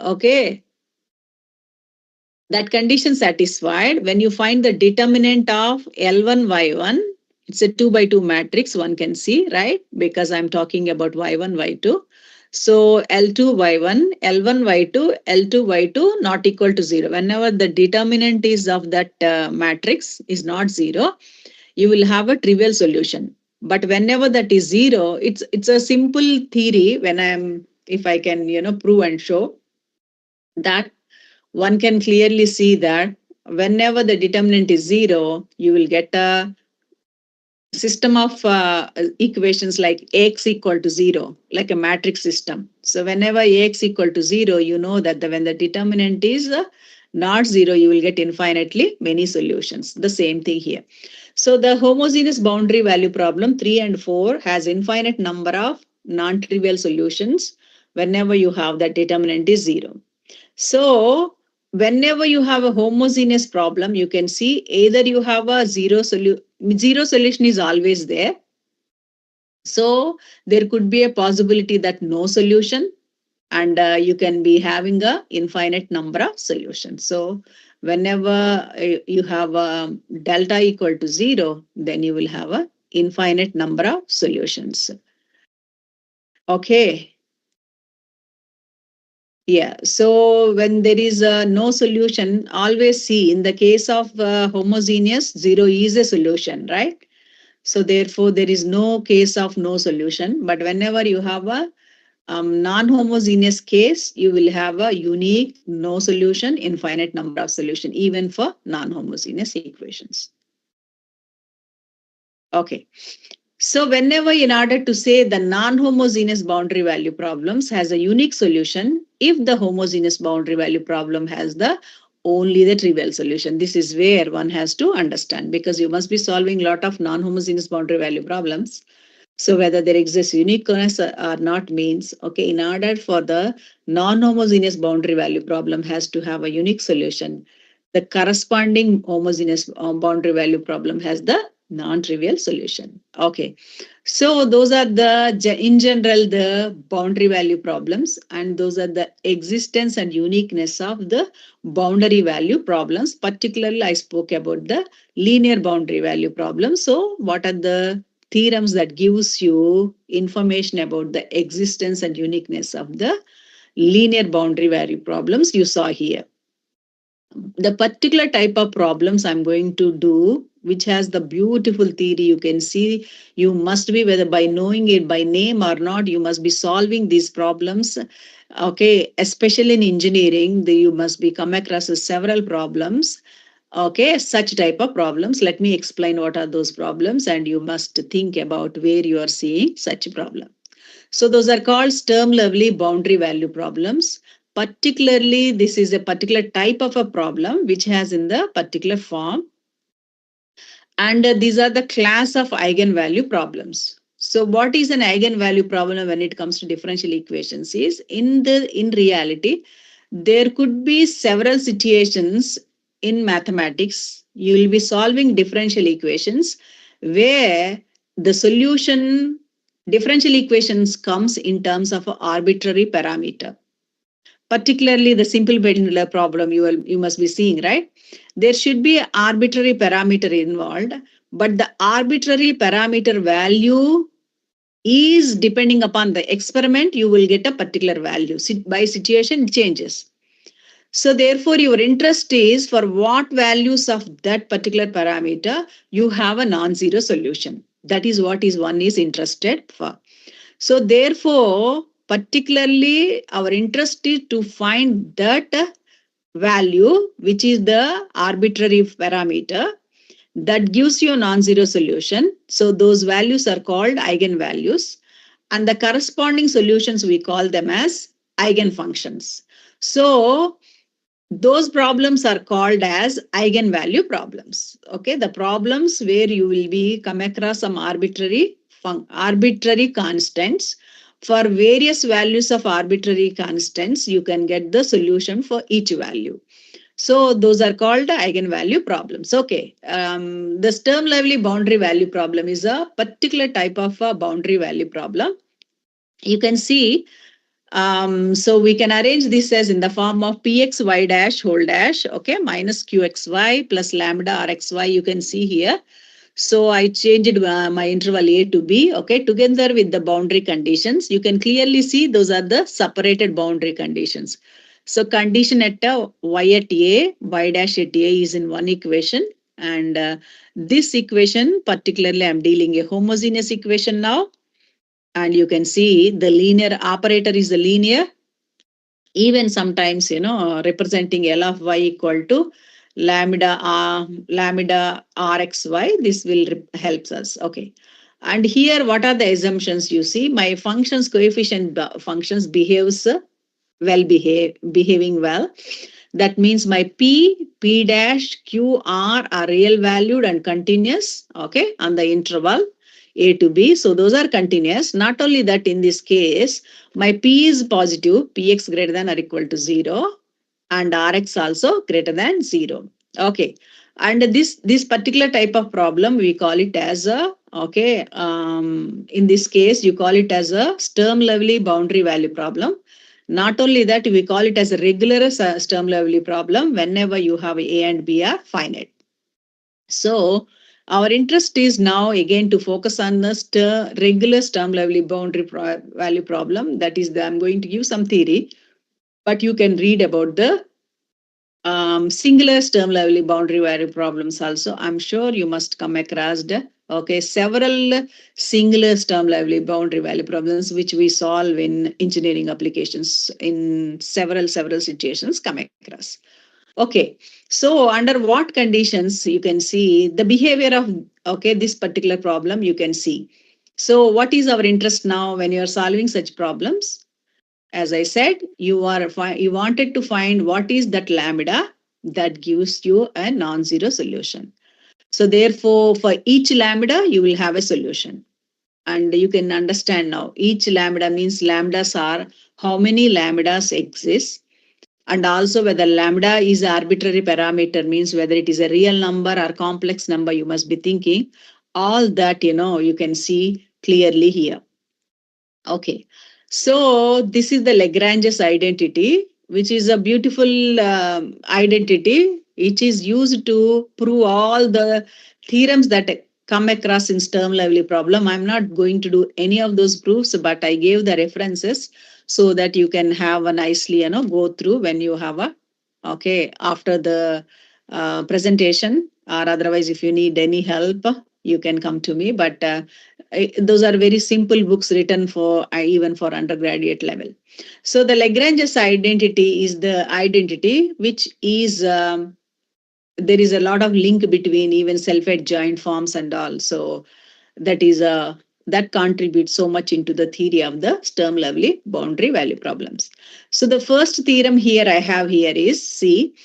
condition satisfied, when you find the determinant of L1, Y1, it's a 2 by 2 matrix, one can see, right? Because I'm talking about Y1, Y2. So L2, Y1, L1, Y2, L2, Y2 not equal to 0. Whenever the determinant is of that matrix is not 0, you will have a trivial solution. But whenever that is 0, it's a simple theory if I can, prove and show that one can clearly see that whenever the determinant is 0, you will get a system of equations like Ax equal to 0, like a matrix system. So whenever Ax equal to 0, you know that when the determinant is not 0, you will get infinitely many solutions. The same thing here. So the homogeneous boundary value problem 3 and 4 has infinite number of non-trivial solutions whenever you have that determinant is 0. So whenever you have a homogeneous problem, you can see either you have a zero solution is always there. So there could be a possibility that no solution, and you can be having a infinite number of solutions. So whenever you have a delta equal to 0, then you will have a infinite number of solutions. Okay. Yeah. So when there is no solution, always see in the case of homogeneous, 0 is a solution, right? So therefore, there is no case of no solution. But whenever you have a non-homogeneous case, you will have a unique no solution, infinite number of solution, even for non-homogeneous equations. Okay. So whenever in order to say the non-homogeneous boundary value problems has a unique solution, if the homogeneous boundary value problem has the only the trivial solution. This is where one has to understand, because you must be solving a lot of non-homogeneous boundary value problems. So whether there exists uniqueness or not means, okay, in order for the non-homogeneous boundary value problem has to have a unique solution. The corresponding homogeneous boundary value problem has the non-trivial solution. Okay. So those are in general, the boundary value problems, and those are the existence and uniqueness of the boundary value problems. Particularly, I spoke about the linear boundary value problems. So what are the theorems that gives you information about the existence and uniqueness of the linear boundary value problems you saw here? The particular type of problems I'm going to do, which has the beautiful theory, you can see, you must be, whether by knowing it by name or not, you must be solving these problems. Okay, especially in engineering, you must be come across several problems. Okay, such type of problems. Let me explain what are those problems, and you must think about where you are seeing such a problem. So those are called sturm-Liouville boundary value problems. Particularly, this is a particular type of a problem which has in the particular form. And these are the class of eigenvalue problems. So what is an eigenvalue problem when it comes to differential equations is, in reality, there could be several situations in mathematics. You will be solving differential equations where the solution differential equations comes in terms of an arbitrary parameter. Particularly the simple pendular problem you must be seeing, right? There should be an arbitrary parameter involved, but the arbitrary parameter value is depending upon the experiment, you will get a particular value. By situation, it changes. So therefore, your interest is for what values of that particular parameter you have a non-zero solution. That is what is one is interested for. So therefore, particularly our interest is to find that value, which is the arbitrary parameter that gives you a non-zero solution. So those values are called eigenvalues, and the corresponding solutions we call them as eigenfunctions. So those problems are called as eigenvalue problems. Okay, the problems where you will be come across some arbitrary constants. For various values of arbitrary constants, you can get the solution for each value. So those are called eigenvalue problems. Okay, the sturm-Liouville boundary value problem is a particular type of a boundary value problem. You can see, so we can arrange this as in the form of pxy dash whole dash, okay, minus qxy plus lambda rxy, you can see here. So I changed my interval a to b, okay, together with the boundary conditions. You can clearly see those are the separated boundary conditions. So condition at y at a, y dash at a is in one equation. And this equation, particularly I'm dealing a homogeneous equation now. And you can see the linear operator is the linear. Even sometimes, representing L of y equal to lambda rxy, this will helps us. Okay. And here, what are the assumptions you see? My functions, coefficient functions behaving well. That means my p dash, q, r are real valued and continuous, okay, on the interval a to b. So those are continuous. Not only that, in this case, my p is positive, px greater than or equal to 0, and rx also greater than 0. Okay. And this particular type of problem, we call it as a, okay, in this case, you call it as a sturm-Liouville boundary value problem. Not only that, we call it as a regular sturm-Liouville problem whenever you have A and B are finite. So our interest is now again to focus on the regular sturm-Liouville boundary value problem. That is, I'm going to give some theory. but you can read about the singular sturm Liouville boundary value problems also. I'm sure you must come across several singular sturm Liouville boundary value problems which we solve in engineering applications in several situations come across. Okay, so under what conditions you can see the behavior of this particular problem you can see. So what is our interest now when you are solving such problems? As I said, you wanted to find what is that lambda that gives you a non-zero solution. So therefore, for each lambda, you will have a solution. And you can understand now, each lambda means lambdas are how many lambdas exist. And also whether lambda is arbitrary parameter means whether it is a real number or complex number, you must be thinking. All that, you can see clearly here. Okay, so this is the Lagrange's identity, which is a beautiful identity, which is used to prove all the theorems that come across in Sturm Liouville problem. I'm not going to do any of those proofs, but I gave the references so that you can have a nicely, go through when you have after the presentation, or otherwise, if you need any help, you can come to me. But those are very simple books written for even for undergraduate level. So the Lagrange's identity is the identity which is there is a lot of link between even self-adjoint forms and all. So that is that contributes so much into the theory of the Sturm Liouville boundary value problems. So the first theorem here I have here is see,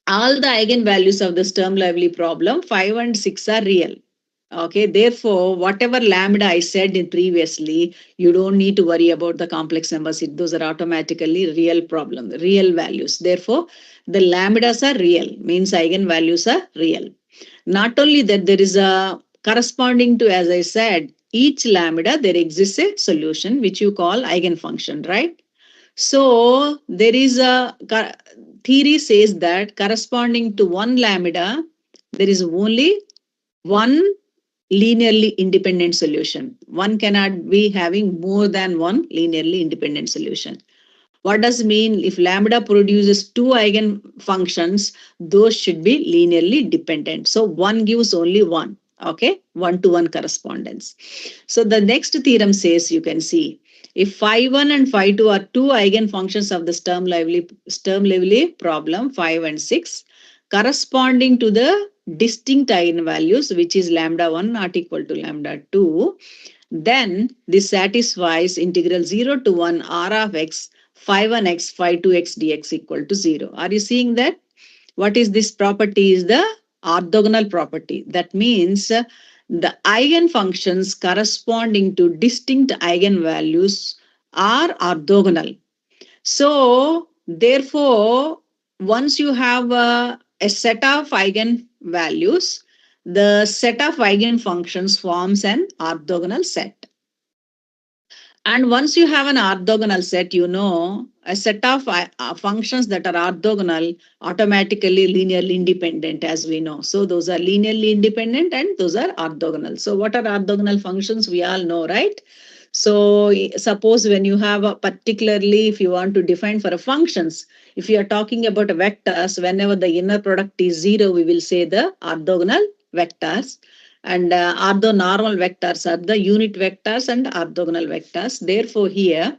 all the eigenvalues of the Sturm Liouville problem 5 and 6 are real. Okay, therefore, whatever lambda I said in previously, you don't need to worry about the complex numbers. Those are automatically real real values. Therefore, the lambdas are real, means eigenvalues are real. Not only that, there is a corresponding to, as I said, each lambda, there exists a solution which you call eigenfunction, right? So there is a theory says that corresponding to one lambda, there is only one linearly independent solution. One cannot be having more than one linearly independent solution. What does it mean? If lambda produces two eigenfunctions, those should be linearly dependent. So one gives only one, okay? One-to-one correspondence. So the next theorem says, you can see, if phi1 and phi2 are two eigenfunctions of the Sturm Liouville problem, 5 and 6, corresponding to the distinct eigenvalues, which is lambda 1 not equal to lambda 2, then this satisfies integral 0 to 1 r of x, phi 1x, phi 2x dx equal to 0. Are you seeing that? What is this property? Is the orthogonal property. That means the eigenfunctions corresponding to distinct eigenvalues are orthogonal. So, therefore, once you have a set of eigenvalues, the set of eigenfunctions forms an orthogonal set. And once you have an orthogonal set, a set of functions that are orthogonal automatically linearly independent, as we know. So those are linearly independent and those are orthogonal. So what are orthogonal functions? We all know, right? So suppose when you have particularly, if you want to define for a functions, if you are talking about vectors, whenever the inner product is 0, we will say the orthogonal vectors. And orthonormal vectors are the unit vectors and orthogonal vectors. Therefore, here,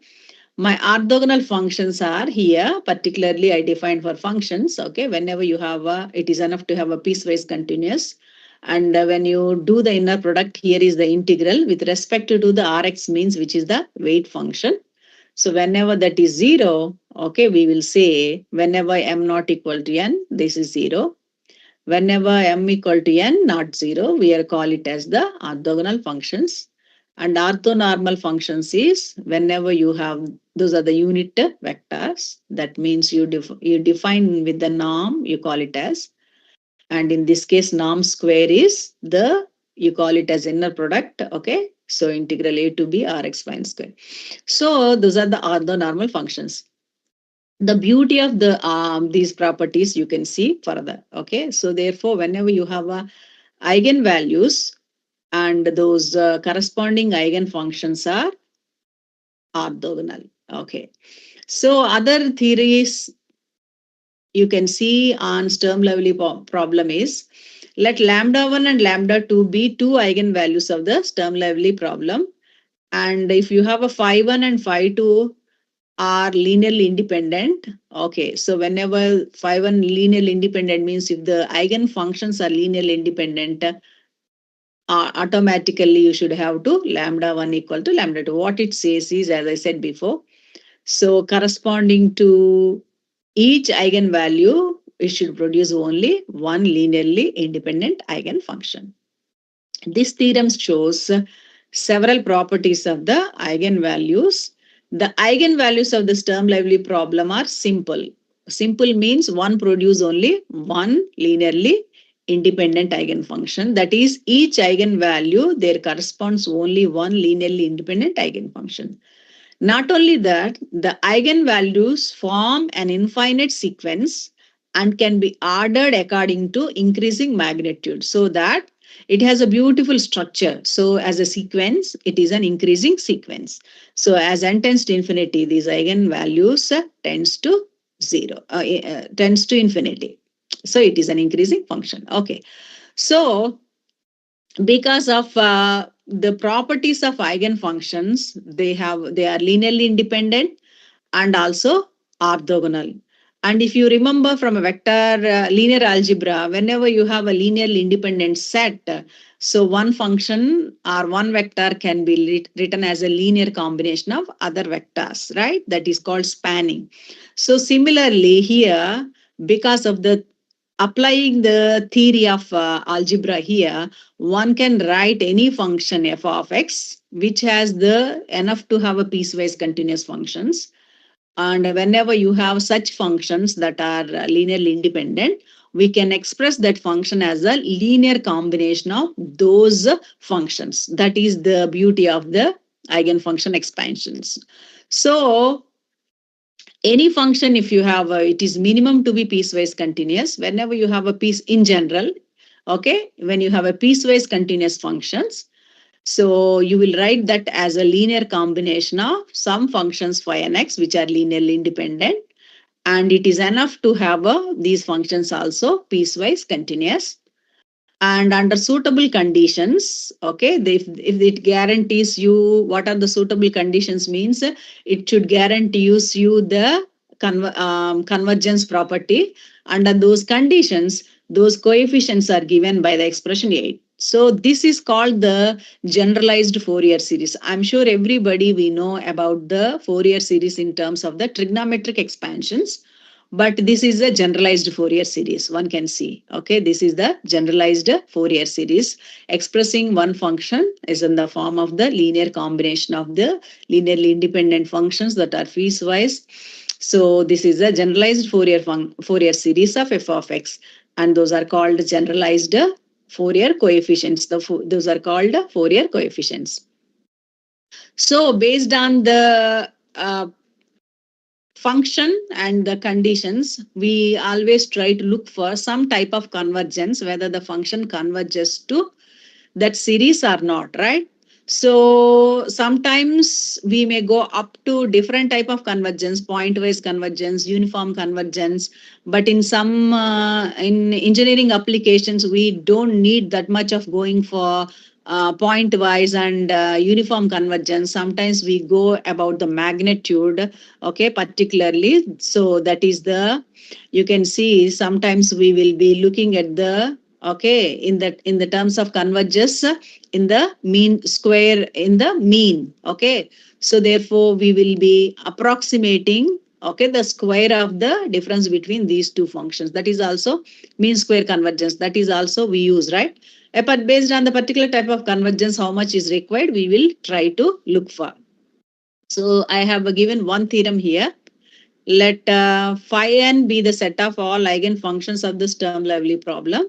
my orthogonal functions are here, particularly I define for functions, okay, whenever you have it is enough to have a piecewise continuous. And when you do the inner product, here is the integral with respect to the Rx means, which is the weight function. So whenever that is 0, okay, we will say whenever m not equal to n, this is 0. Whenever m equal to n not 0, we are call it as the orthogonal functions. And orthonormal functions is whenever you have, those are the unit vectors. That means you define with the norm, you call it as. And in this case, norm square is you call it as inner product, okay? So integral a to b rx fine square. So those are the orthonormal functions. The beauty of these properties you can see further, okay? So therefore, whenever you have eigenvalues and those corresponding eigenfunctions are orthogonal. Okay. So other theories you can see on Sturm Liouville problem is, let lambda 1 and lambda 2 be two eigenvalues of the Sturm Liouville problem. And if you have a phi 1 and phi 2 are linearly independent. Okay, so whenever phi 1 linearly independent means if the eigenfunctions are linearly independent, automatically you should have to lambda 1 equal to lambda 2. What it says is, as I said before, so corresponding to each eigenvalue, it should produce only one linearly independent eigenfunction. This theorem shows several properties of the eigenvalues. The eigenvalues of the Sturm Liouville problem are simple. Simple means one produce only one linearly independent eigenfunction. That is, each eigenvalue, there corresponds only one linearly independent eigenfunction. Not only that, the eigenvalues form an infinite sequence and can be ordered according to increasing magnitude, so that it has a beautiful structure. So as a sequence, it is an increasing sequence. So as n tends to infinity, these eigenvalues tends to tends to infinity. So it is an increasing function. Okay. So because of the properties of eigenfunctions, they are linearly independent and also orthogonal. And if you remember from a vector linear algebra, whenever you have a linearly independent set, so one function or one vector can be written as a linear combination of other vectors, right? That is called spanning. So similarly here, because of the applying the theory of algebra here, one can write any function f of x, which has the enough to have a piecewise continuous functions. And whenever you have such functions that are linearly independent, we can express that function as a linear combination of those functions. That is the beauty of the eigenfunction expansions. So any function, if you have it is minimum to be piecewise continuous. Whenever you have a piece in general, okay, when you have a piecewise continuous functions, so you will write that as a linear combination of some functions phi and x, which are linearly independent. And it is enough to have these functions also piecewise continuous. And under suitable conditions, okay, if it guarantees you, what are the suitable conditions means, it should guarantee you the convergence property. Under those conditions, those coefficients are given by the expression 8. So this is called the generalized Fourier series. I'm sure everybody we know about the Fourier series in terms of the trigonometric expansions. But this is a generalized Fourier series, one can see. Okay, this is the generalized Fourier series. Expressing one function is in the form of the linear combination of the linearly independent functions that are piecewise. So this is a generalized Fourier series of f of x. And those are called generalized Fourier coefficients. Those are called Fourier coefficients. So based on the function and the conditions, we always try to look for some type of convergence, whether the function converges to that series or not, right? So sometimes we may go up to different type of convergence, point-wise convergence, uniform convergence. But in some in engineering applications, we don't need that much of going for point-wise and uniform convergence. Sometimes we go about the magnitude, okay, particularly. So that is you can see sometimes we will be looking at the, okay, in the terms of converges in the mean square in the mean, okay. So therefore we will be approximating, okay, the square of the difference between these two functions. That is also mean square convergence. That is also we use, right? But based on the particular type of convergence, how much is required, we will try to look for. So I have given one theorem here. Let phi n be the set of all eigenfunctions of the Sturm Liouville problem.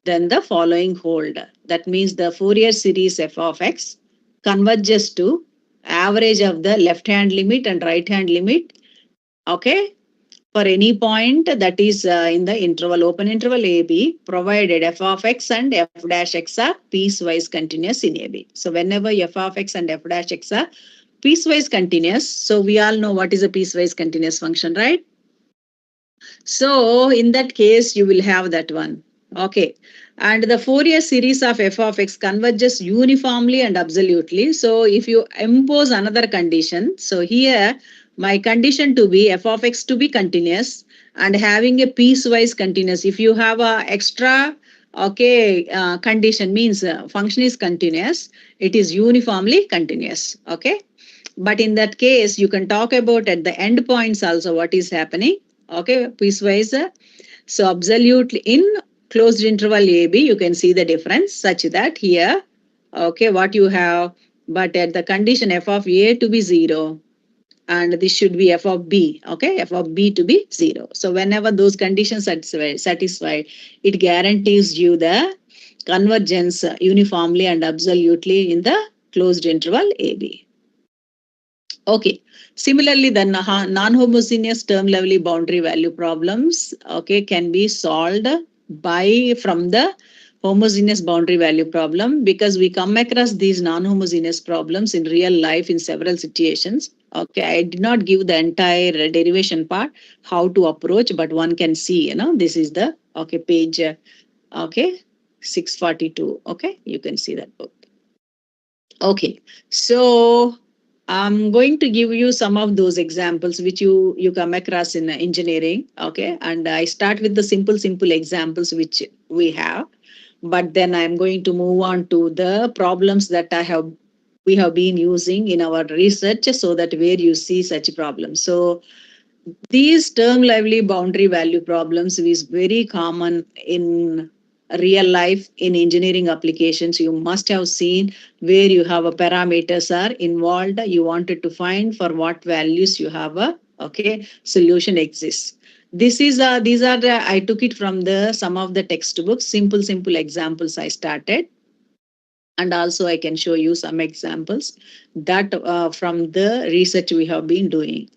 Then the following hold. That means the Fourier series f of x converges to average of the left-hand limit and right-hand limit, okay, for any point that is in the interval, open interval AB, provided f of x and f dash x are piecewise continuous in AB. So whenever f of x and f dash x are piecewise continuous. So we all know what is a piecewise continuous function, right? So in that case, you will have that one. Okay. And the Fourier series of f of x converges uniformly and absolutely. So if you impose another condition, so here my condition to be f of x to be continuous and having a piecewise continuous. If you have a extra condition means function is continuous, it is uniformly continuous. Okay. But in that case, you can talk about at the end points also what is happening. Okay, piecewise. So absolutely in closed interval AB, you can see the difference such that here, okay, what you have, but at the condition f of A to be 0, and this should be f of B, okay, f of B to be 0. So whenever those conditions are satisfied, it guarantees you the convergence uniformly and absolutely in the closed interval AB. Okay. Similarly, the non-homogeneous term-level boundary value problems, okay, can be solved from the homogeneous boundary value problem, because we come across these non-homogeneous problems in real life in several situations. Okay, I did not give the entire derivation part, how to approach, but one can see, this is the, page, 642. Okay, you can see that book. Okay, so I'm going to give you some of those examples which you come across in engineering. Okay, and I start with the simple examples which we have, but then I'm going to move on to the problems that we have been using in our research, so that where you see such problems. So these term lively boundary value problems is very common in real life in engineering applications. You must have seen where you have a parameters are involved. You wanted to find for what values you have a solution exists. These are the, I took it from the some of the textbooks. Simple examples I started, and also I can show you some examples that from the research we have been doing.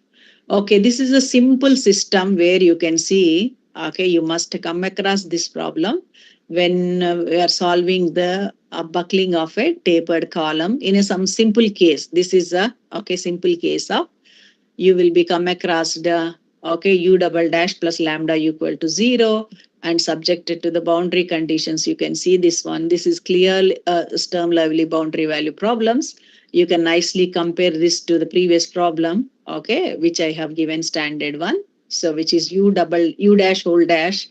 Okay, this is a simple system where you can see, okay, you must come across this problem when we are solving the buckling of a tapered column in some simple case. This is a, simple case of, you will be come across the, u double dash plus lambda equal to 0 and subjected to the boundary conditions. You can see this one. This is clearly Sturm Liouville boundary value problems. You can nicely compare this to the previous problem, which I have given standard one. So which is u dash whole dash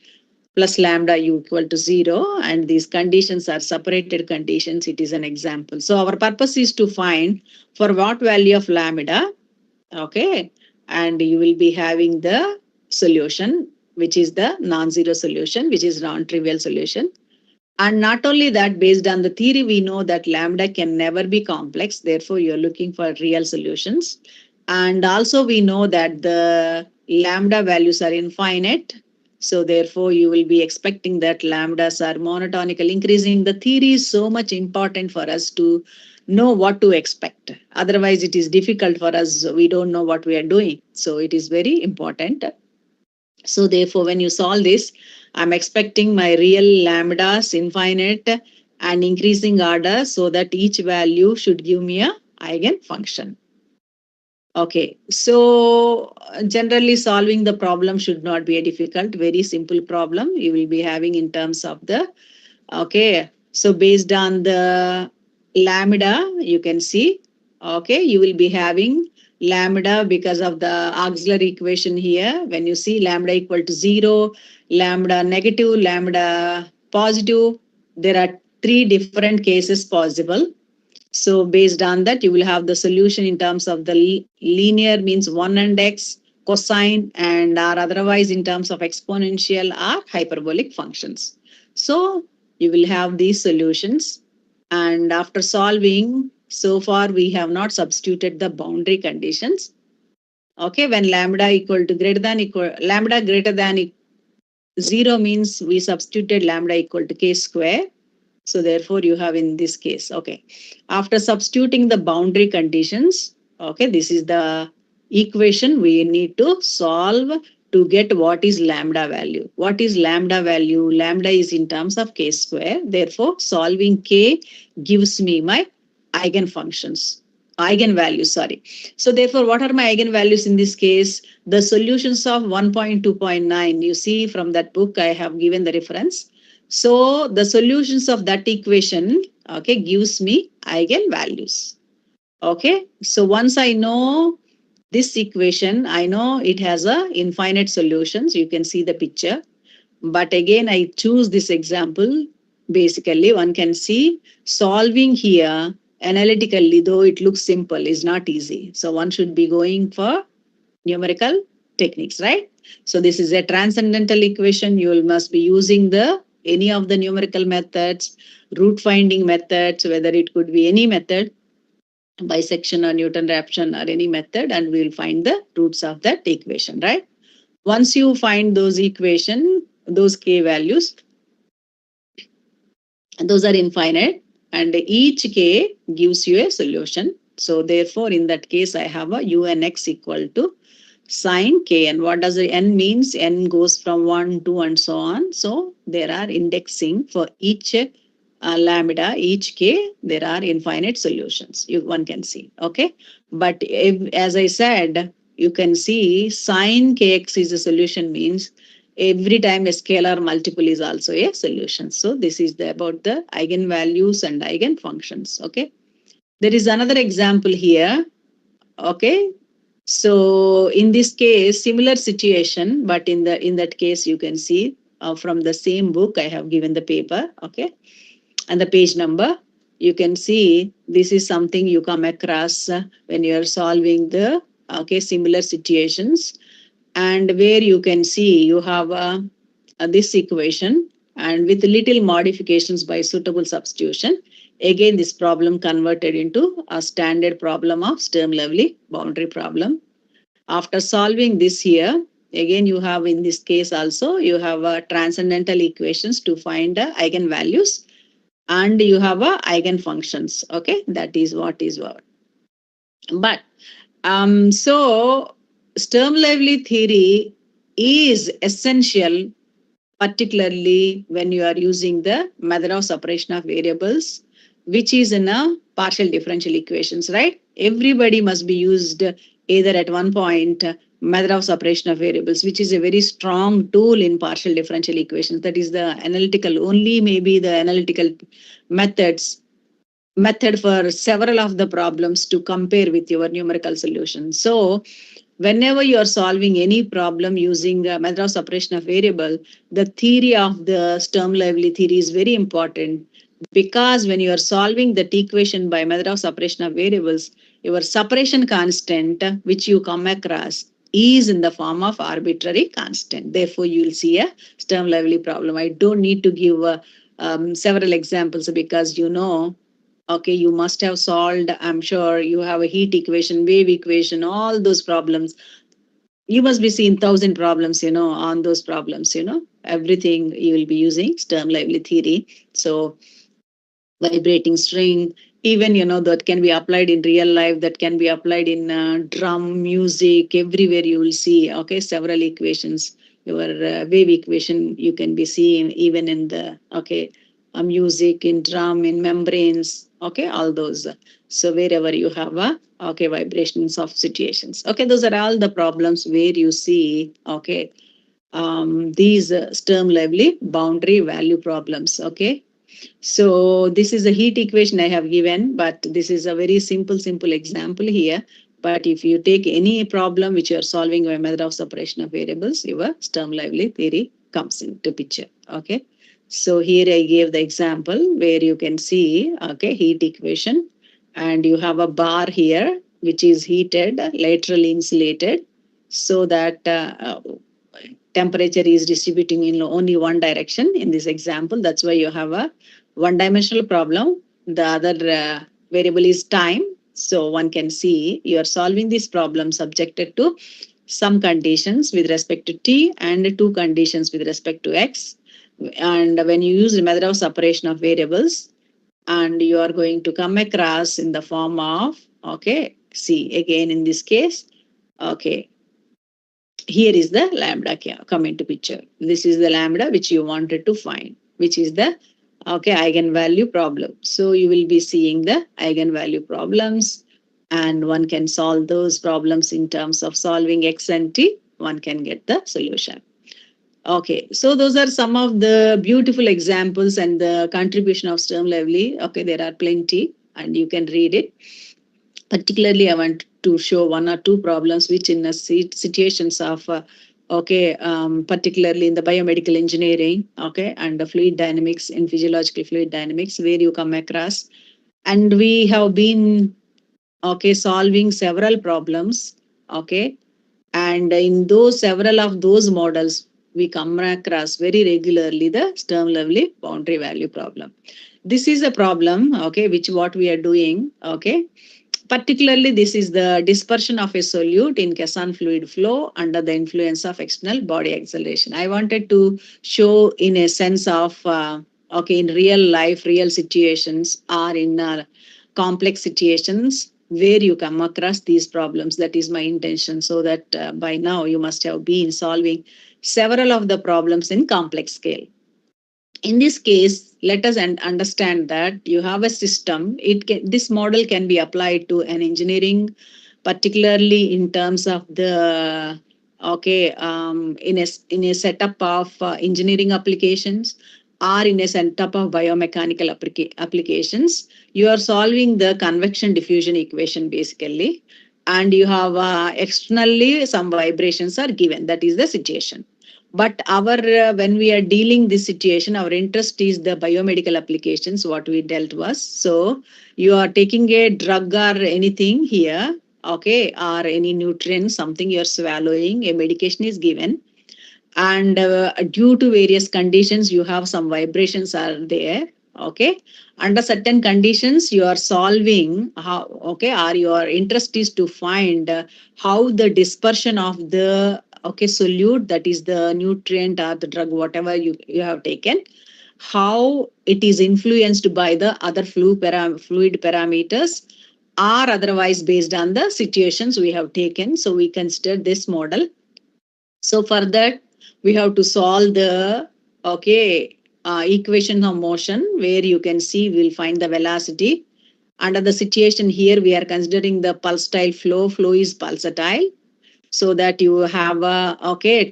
plus lambda equal to 0, and these conditions are separated conditions. It is an example. So our purpose is to find for what value of lambda, and you will be having the solution, which is the non-zero solution, which is non-trivial solution. And not only that, based on the theory, we know that lambda can never be complex. Therefore, you're looking for real solutions. And also we know that the lambda values are infinite. So therefore, you will be expecting that lambdas are monotonically increasing. The theory is so much important for us to know what to expect. Otherwise, it is difficult for us. We don't know what we are doing. So it is very important. So therefore, when you solve this, I'm expecting my real lambdas infinite and increasing order, so that each value should give me a eigenfunction. Okay, so generally solving the problem should not be a difficult, very simple problem you will be having in terms of the, so based on the lambda, you can see, you will be having lambda because of the auxiliary equation here. When you see lambda equal to 0, lambda negative, lambda positive, there are 3 different cases possible. So based on that, you will have the solution in terms of the linear means 1 and x, cosine, and or otherwise in terms of exponential or hyperbolic functions. So you will have these solutions. And after solving, so far we have not substituted the boundary conditions. Okay, when lambda greater than 0 means we substituted lambda equal to k square. So therefore you have in this case, after substituting the boundary conditions, this is the equation we need to solve to get what is lambda value. What is lambda value? Lambda is in terms of k square. Therefore, solving k gives me my eigenfunctions. eigenvalues, sorry. So therefore, what are my eigenvalues in this case? The solutions of 1.2.9, you see from that book, I have given the reference. So the solutions of that equation, okay, gives me eigenvalues. Okay, so once I know this equation, I know it has a infinite solutions. You can see the picture. But again, I choose this example. Basically, one can see solving here analytically, though it looks simple, is not easy. So one should be going for numerical techniques, right? So this is a transcendental equation. You must be using the any of the numerical methods, root finding methods, whether it could be any method, bisection or Newton raphson or any method, and we will find the roots of that equation, right? Once you find those equation, those k values, those are infinite, and each k gives you a solution. So therefore, in that case, I have a u and x equal to sine k. And what does the n means? N goes from 1, 2, and so on. So there are indexing for each lambda, each k, there are infinite solutions. One can see, okay? But if, as I said, you can see sine kx is a solution means every time a scalar multiple is also a solution. So this is about the eigenvalues and eigenfunctions, okay? There is another example here, okay? So in this case, similar situation, but in that case, you can see from the same book, I have given the paper, okay? And the page number, you can see this is something you come across when you are solving the, okay, similar situations. And where you can see you have this equation, and with little modifications by suitable substitution, again this problem converted into a standard problem of Sturm-Liouville boundary problem. After solving this here, again you have in this case also you have transcendental equations to find eigenvalues, and you have eigenfunctions. Okay, that is what is what. But so Sturm-Liouville theory is essential, particularly when you are using the method of separation of variables, which is in a partial differential equations, right? Everybody must be used either at one point method of separation of variables, which is a very strong tool in partial differential equations. That is the analytical, only maybe the analytical method for several of the problems to compare with your numerical solution. So whenever you are solving any problem using a method of separation of variable, the theory of the Sturm-Liouville theory is very important, because when you are solving that equation by method of separation of variables, your separation constant which you come across is in the form of arbitrary constant. Therefore, you will see a Sturm-Liouville problem. I don't need to give several examples, because you know, okay, you must have solved, I'm sure you have a heat equation, wave equation, all those problems. You must be seeing 1,000 problems, on those problems, everything you will be using Sturm-Liouville theory. So vibrating string, even, that can be applied in real life, that can be applied in drum, music, everywhere you will see, okay, several equations. Your wave equation, you can be seeing even in the, okay, music, in drum, in membranes, okay, all those. So wherever you have okay, vibrations of situations. Okay, those are all the problems where you see, okay, these Sturm-Liouville boundary value problems, okay. So this is a heat equation I have given, but this is a very simple example here. But if you take any problem which you are solving by method of separation of variables, your Sturm-Liouville theory comes into picture. Okay. So here I gave the example where you can see, okay, heat equation, and you have a bar here which is heated, laterally insulated, so that temperature is distributing in only one direction in this example. That's why you have a one-dimensional problem. The other variable is time. So one can see you are solving this problem subjected to some conditions with respect to t and two conditions with respect to x. And when you use the method of separation of variables, and you are going to come across in the form of, okay, see again in this case, okay, here is the lambda come into picture. This is the lambda which you wanted to find, which is the, okay, eigenvalue problem. So you will be seeing the eigenvalue problems, and one can solve those problems in terms of solving X and T, one can get the solution. Okay, so those are some of the beautiful examples and the contribution of Sturm Levy. Okay, there are plenty and you can read it. Particularly, I want to show one or two problems which in a situations of, particularly in the biomedical engineering, okay, and the fluid dynamics, in physiological fluid dynamics, where you come across. And we have been, okay, solving several problems, okay, and in those several of those models, we come across very regularly the Sturm Levy boundary value problem. This is a problem, okay, which what we are doing, okay. Particularly, this is the dispersion of a solute in Cassan fluid flow under the influence of external body acceleration. I wanted to show in a sense of, in real life, real situations, or in complex situations where you come across these problems. That is my intention, so that by now you must have been solving several of the problems in complex scale. In this case, let us understand that you have a system. This model can be applied to an engineering, particularly in terms of the in a setup of engineering applications, or in a setup of biomechanical applications. You are solving the convection diffusion equation basically, and you have externally some vibrations are given. That is the situation. But our when we are dealing this situation, our interest is the biomedical applications, what we dealt was. So you are taking a drug or anything here, okay, or any nutrient, something you're swallowing, a medication is given. And due to various conditions, you have some vibrations are there, okay. Under certain conditions, you are solving how, okay, or your interest is to find how the dispersion of the, okay, solute, that is the nutrient or the drug, whatever you have taken, how it is influenced by the other fluid parameters, or otherwise based on the situations we have taken. So we consider this model. So for that, we have to solve the, okay, equation of motion, where you can see we'll find the velocity. Under the situation here, we are considering the pulsatile flow. Flow is pulsatile, so that you have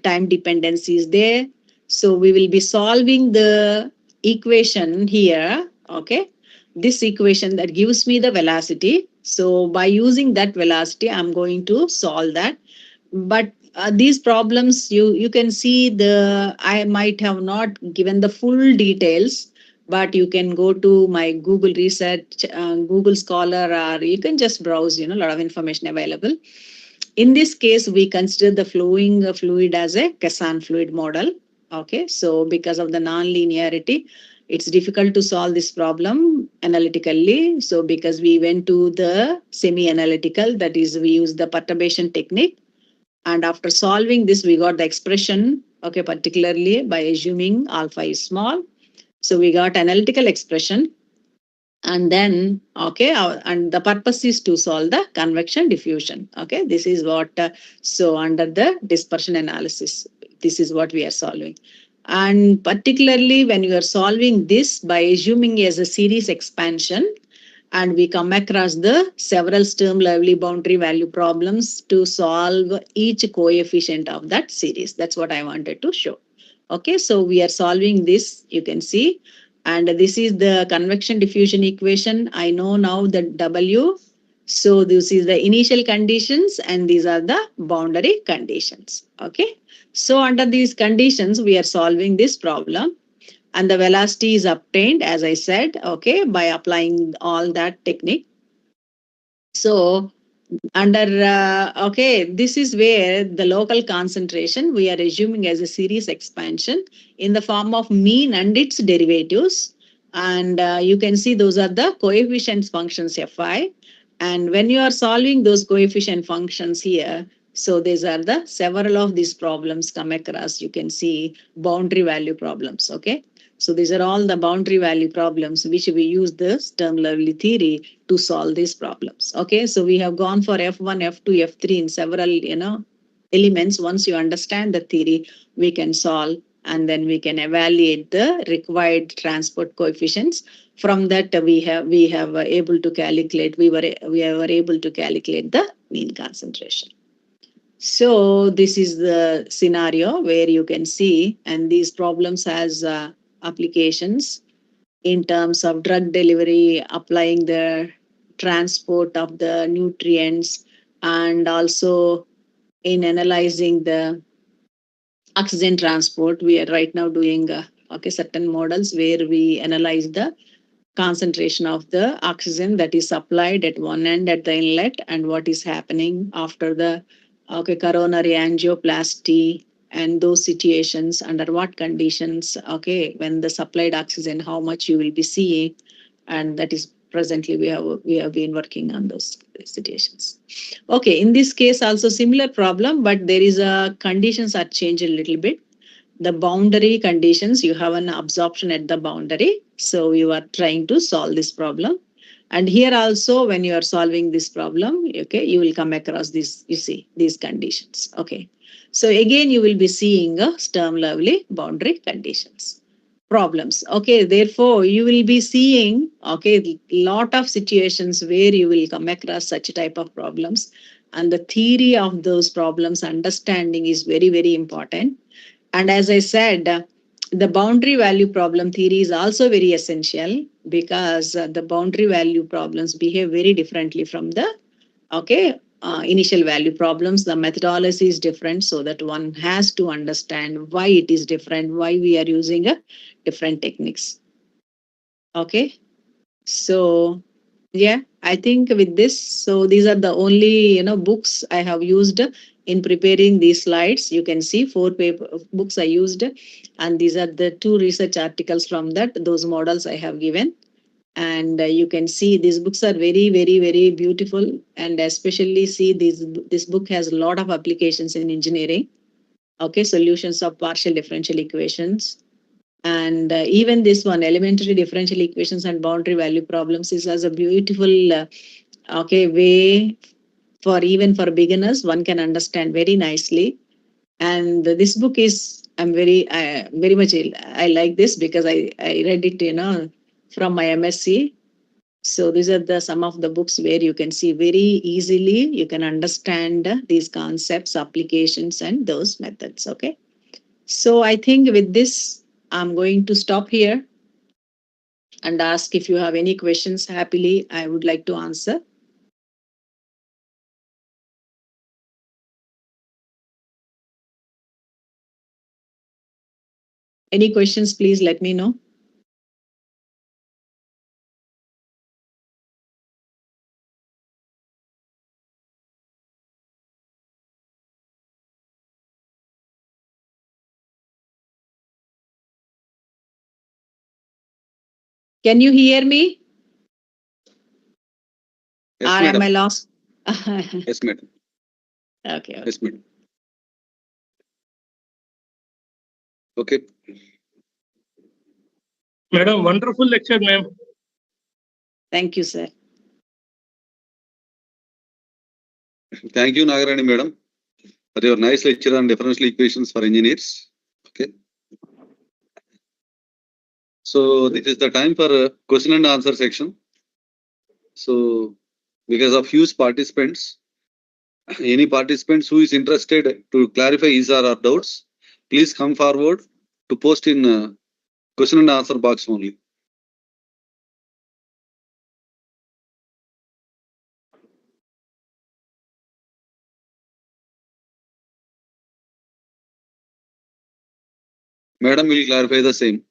time dependencies there. So we will be solving the equation here, okay, this equation that gives me the velocity. So by using that velocity, I'm going to solve that. But these problems, you can see I might have not given the full details, but you can go to my Google research, Google Scholar, or you can just browse, a lot of information available. In this case, we consider the flowing fluid as a Cassan fluid model. Okay, so because of the non-linearity, it's difficult to solve this problem analytically. So because we went to the semi-analytical, that is, we use the perturbation technique. And after solving this, we got the expression, okay, particularly by assuming alpha is small. So we got analytical expression. And then, okay, and the purpose is to solve the convection diffusion. Okay, this is what, so under the dispersion analysis, this is what we are solving. And particularly when you are solving this by assuming as a series expansion, and we come across the several Sturm Levy boundary value problems to solve each coefficient of that series. That's what I wanted to show. Okay, so we are solving this, you can see. And this is the convection diffusion equation. I know now the W. So this is the initial conditions and these are the boundary conditions. Okay. So under these conditions, we are solving this problem. And the velocity is obtained, as I said, okay, by applying all that technique. So under, this is where the local concentration we are assuming as a series expansion in the form of mean and its derivatives. And you can see those are the coefficient functions Fi. And when you are solving those coefficient functions here, so these are the several of these problems come across. You can see boundary value problems. Okay. So these are all the boundary value problems which we use the Sturm Levy theory to solve these problems. Okay, so we have gone for F1, F2, F3 in several, elements. Once you understand the theory, we can solve and then we can evaluate the required transport coefficients from that we have able to calculate, we were able to calculate the mean concentration. So this is the scenario where you can see, and these problems has applications in terms of drug delivery, applying the transport of the nutrients, and also in analyzing the oxygen transport. We are right now doing certain models where we analyze the concentration of the oxygen that is supplied at one end at the inlet, and what is happening after the coronary angioplasty, and those situations under what conditions, when the supplied oxygen, how much you will be seeing. And that is presently we have been working on those situations. Okay, in this case also similar problem, but there is a conditions are changed a little bit. The boundary conditions, you have an absorption at the boundary, so you are trying to solve this problem. And here also, when you are solving this problem, you will come across this, you see these conditions. Okay, so again you will be seeing a Sturm Liouville boundary conditions problems. Okay, therefore you will be seeing lot of situations where you will come across such type of problems, and the theory of those problems understanding is very, very important. And as I said, the boundary value problem theory is also very essential, because the boundary value problems behave very differently from the initial value problems. The methodology is different, so that one has to understand why it is different, why we are using different techniques. Okay, so yeah, I think with this, so these are the only books I have used in preparing these slides. You can see 4 books I used, and these are the 2 research articles from those models I have given. And you can see these books are very, very, very beautiful, and especially see this book has a lot of applications in engineering. Okay, solutions of partial differential equations. And even this one, elementary differential equations and boundary value problems, is as a beautiful way for even for beginners. One can understand very nicely. And this book is, I'm very much, I like this because I read it, from my MSc. So these are some of the books where you can see very easily, you can understand these concepts, applications, and those methods. Okay. So I think with this, I'm going to stop here and ask if you have any questions. Happily, I would like to answer. Any questions, please let me know. Can you hear me? Yes, Or am madam. I lost? Yes, madam. Okay. Yes, madam. Okay. Madam, wonderful lecture, ma'am. Thank you, sir. Thank you, Nagarani madam, for your nice lecture on differential equations for engineers. Okay. So this is the time for a question and answer section. So because of huge participants, any participants who is interested to clarify his or her doubts, please come forward to post in question and answer box only. Madam will clarify the same.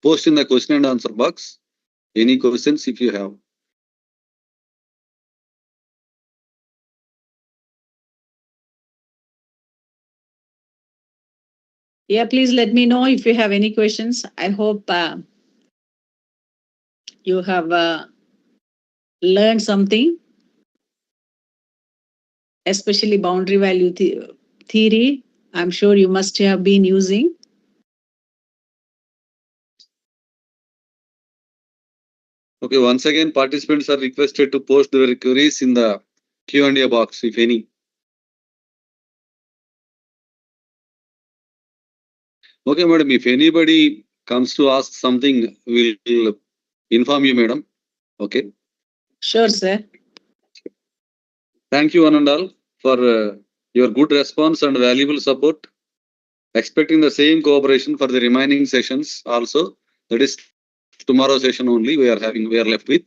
Post in the question and answer box any questions if you have. Yeah, please let me know if you have any questions. I hope you have learned something, especially boundary value theory. I'm sure you must have been using. Okay, once again, participants are requested to post their queries in the Q&A box, if any. Okay, madam, if anybody comes to ask something, we'll inform you, madam. Okay. Sure, sir. Thank you, one and all, for your good response and valuable support. Expecting the same cooperation for the remaining sessions also. That is tomorrow session only we are left with.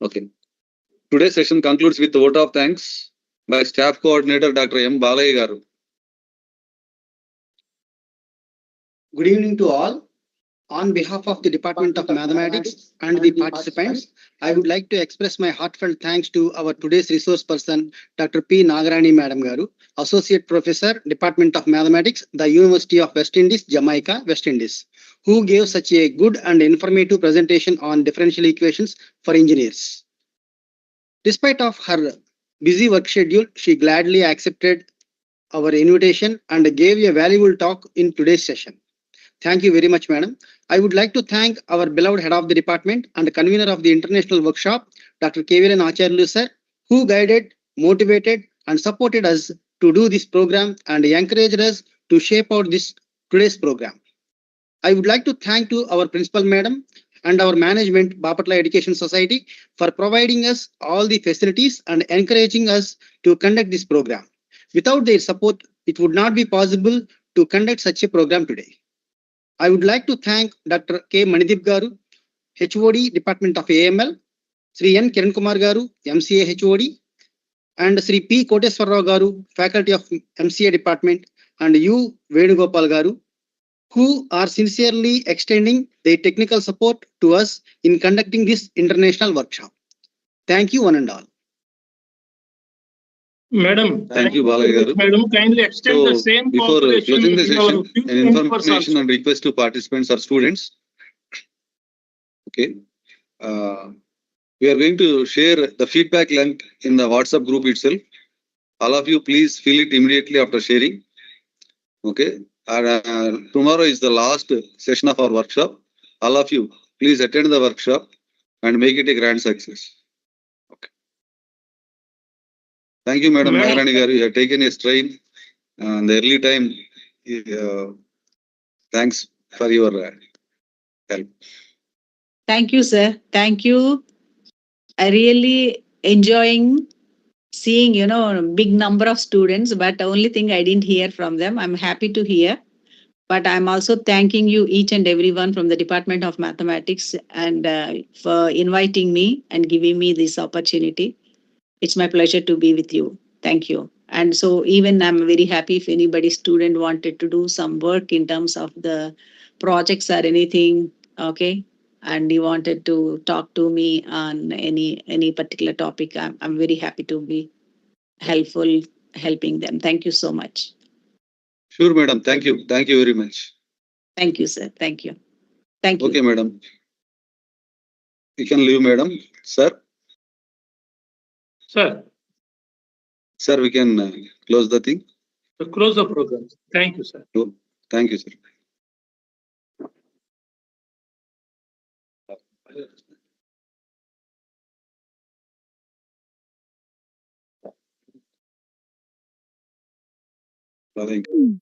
Okay. Today's session concludes with the vote of thanks by Staff Coordinator Dr. M. Balaya garu. Good evening to all. On behalf of the Department of Mathematics and the participants, I would like to express my heartfelt thanks to our today's resource person, Dr. P. Nagarani Madam Garu, Associate Professor, Department of Mathematics, the University of West Indies, Jamaica, West Indies, who gave such a good and informative presentation on differential equations for engineers. Despite of her busy work schedule, she gladly accepted our invitation and gave a valuable talk in today's session. Thank you very much, madam. I would like to thank our beloved head of the department and convener of the international workshop, Dr. Keviran Acharlu sir, who guided, motivated, and supported us to do this program and encouraged us to shape out this today's program. I would like to thank to our principal madam and our management, Bapatla Education Society, for providing us all the facilities and encouraging us to conduct this program. Without their support, it would not be possible to conduct such a program today. I would like to thank Dr. K. Manidip Garu, HOD, Department of AML, Sri N. Kiran Kumar Garu, MCA HOD, and Sri P. Koteswarrao Garu, Faculty of MCA Department, and U. Venugopal Garu, who are sincerely extending their technical support to us in conducting this international workshop. Thank you, one and all. Madam, Thank you, Balaya garu. Madam, kindly extend the same Before cooperation closing the in our session, future an members information also. and request to participants or students. Okay. We are going to share the feedback link in the WhatsApp group itself. All of you, please fill it immediately after sharing. Okay. Tomorrow is the last session of our workshop. All of you, please attend the workshop and make it a grand success. Okay. Thank you, Madam Madam. Nagarani garu. You have taken a strain in the early time. Thanks for your help. Thank you, sir. Thank you. I really enjoying seeing, big number of students, but the only thing I didn't hear from them. I'm happy to hear. But I'm also thanking you, each and everyone from the Department of Mathematics, and for inviting me and giving me this opportunity. It's my pleasure to be with you. Thank you. And so even I'm very happy if anybody student wanted to do some work in terms of the projects or anything, okay, and you wanted to talk to me on any particular topic, I'm very happy to be helpful helping them. Thank you so much. Sure, Madam. Thank you. Thank you very much. Thank you, sir. Thank you. Thank you. Okay, Madam. You can leave, Madam. Sir. Sir, Sir, we can close the thing. to close the program. Thank you, sir. Oh, thank you, sir. Thank you.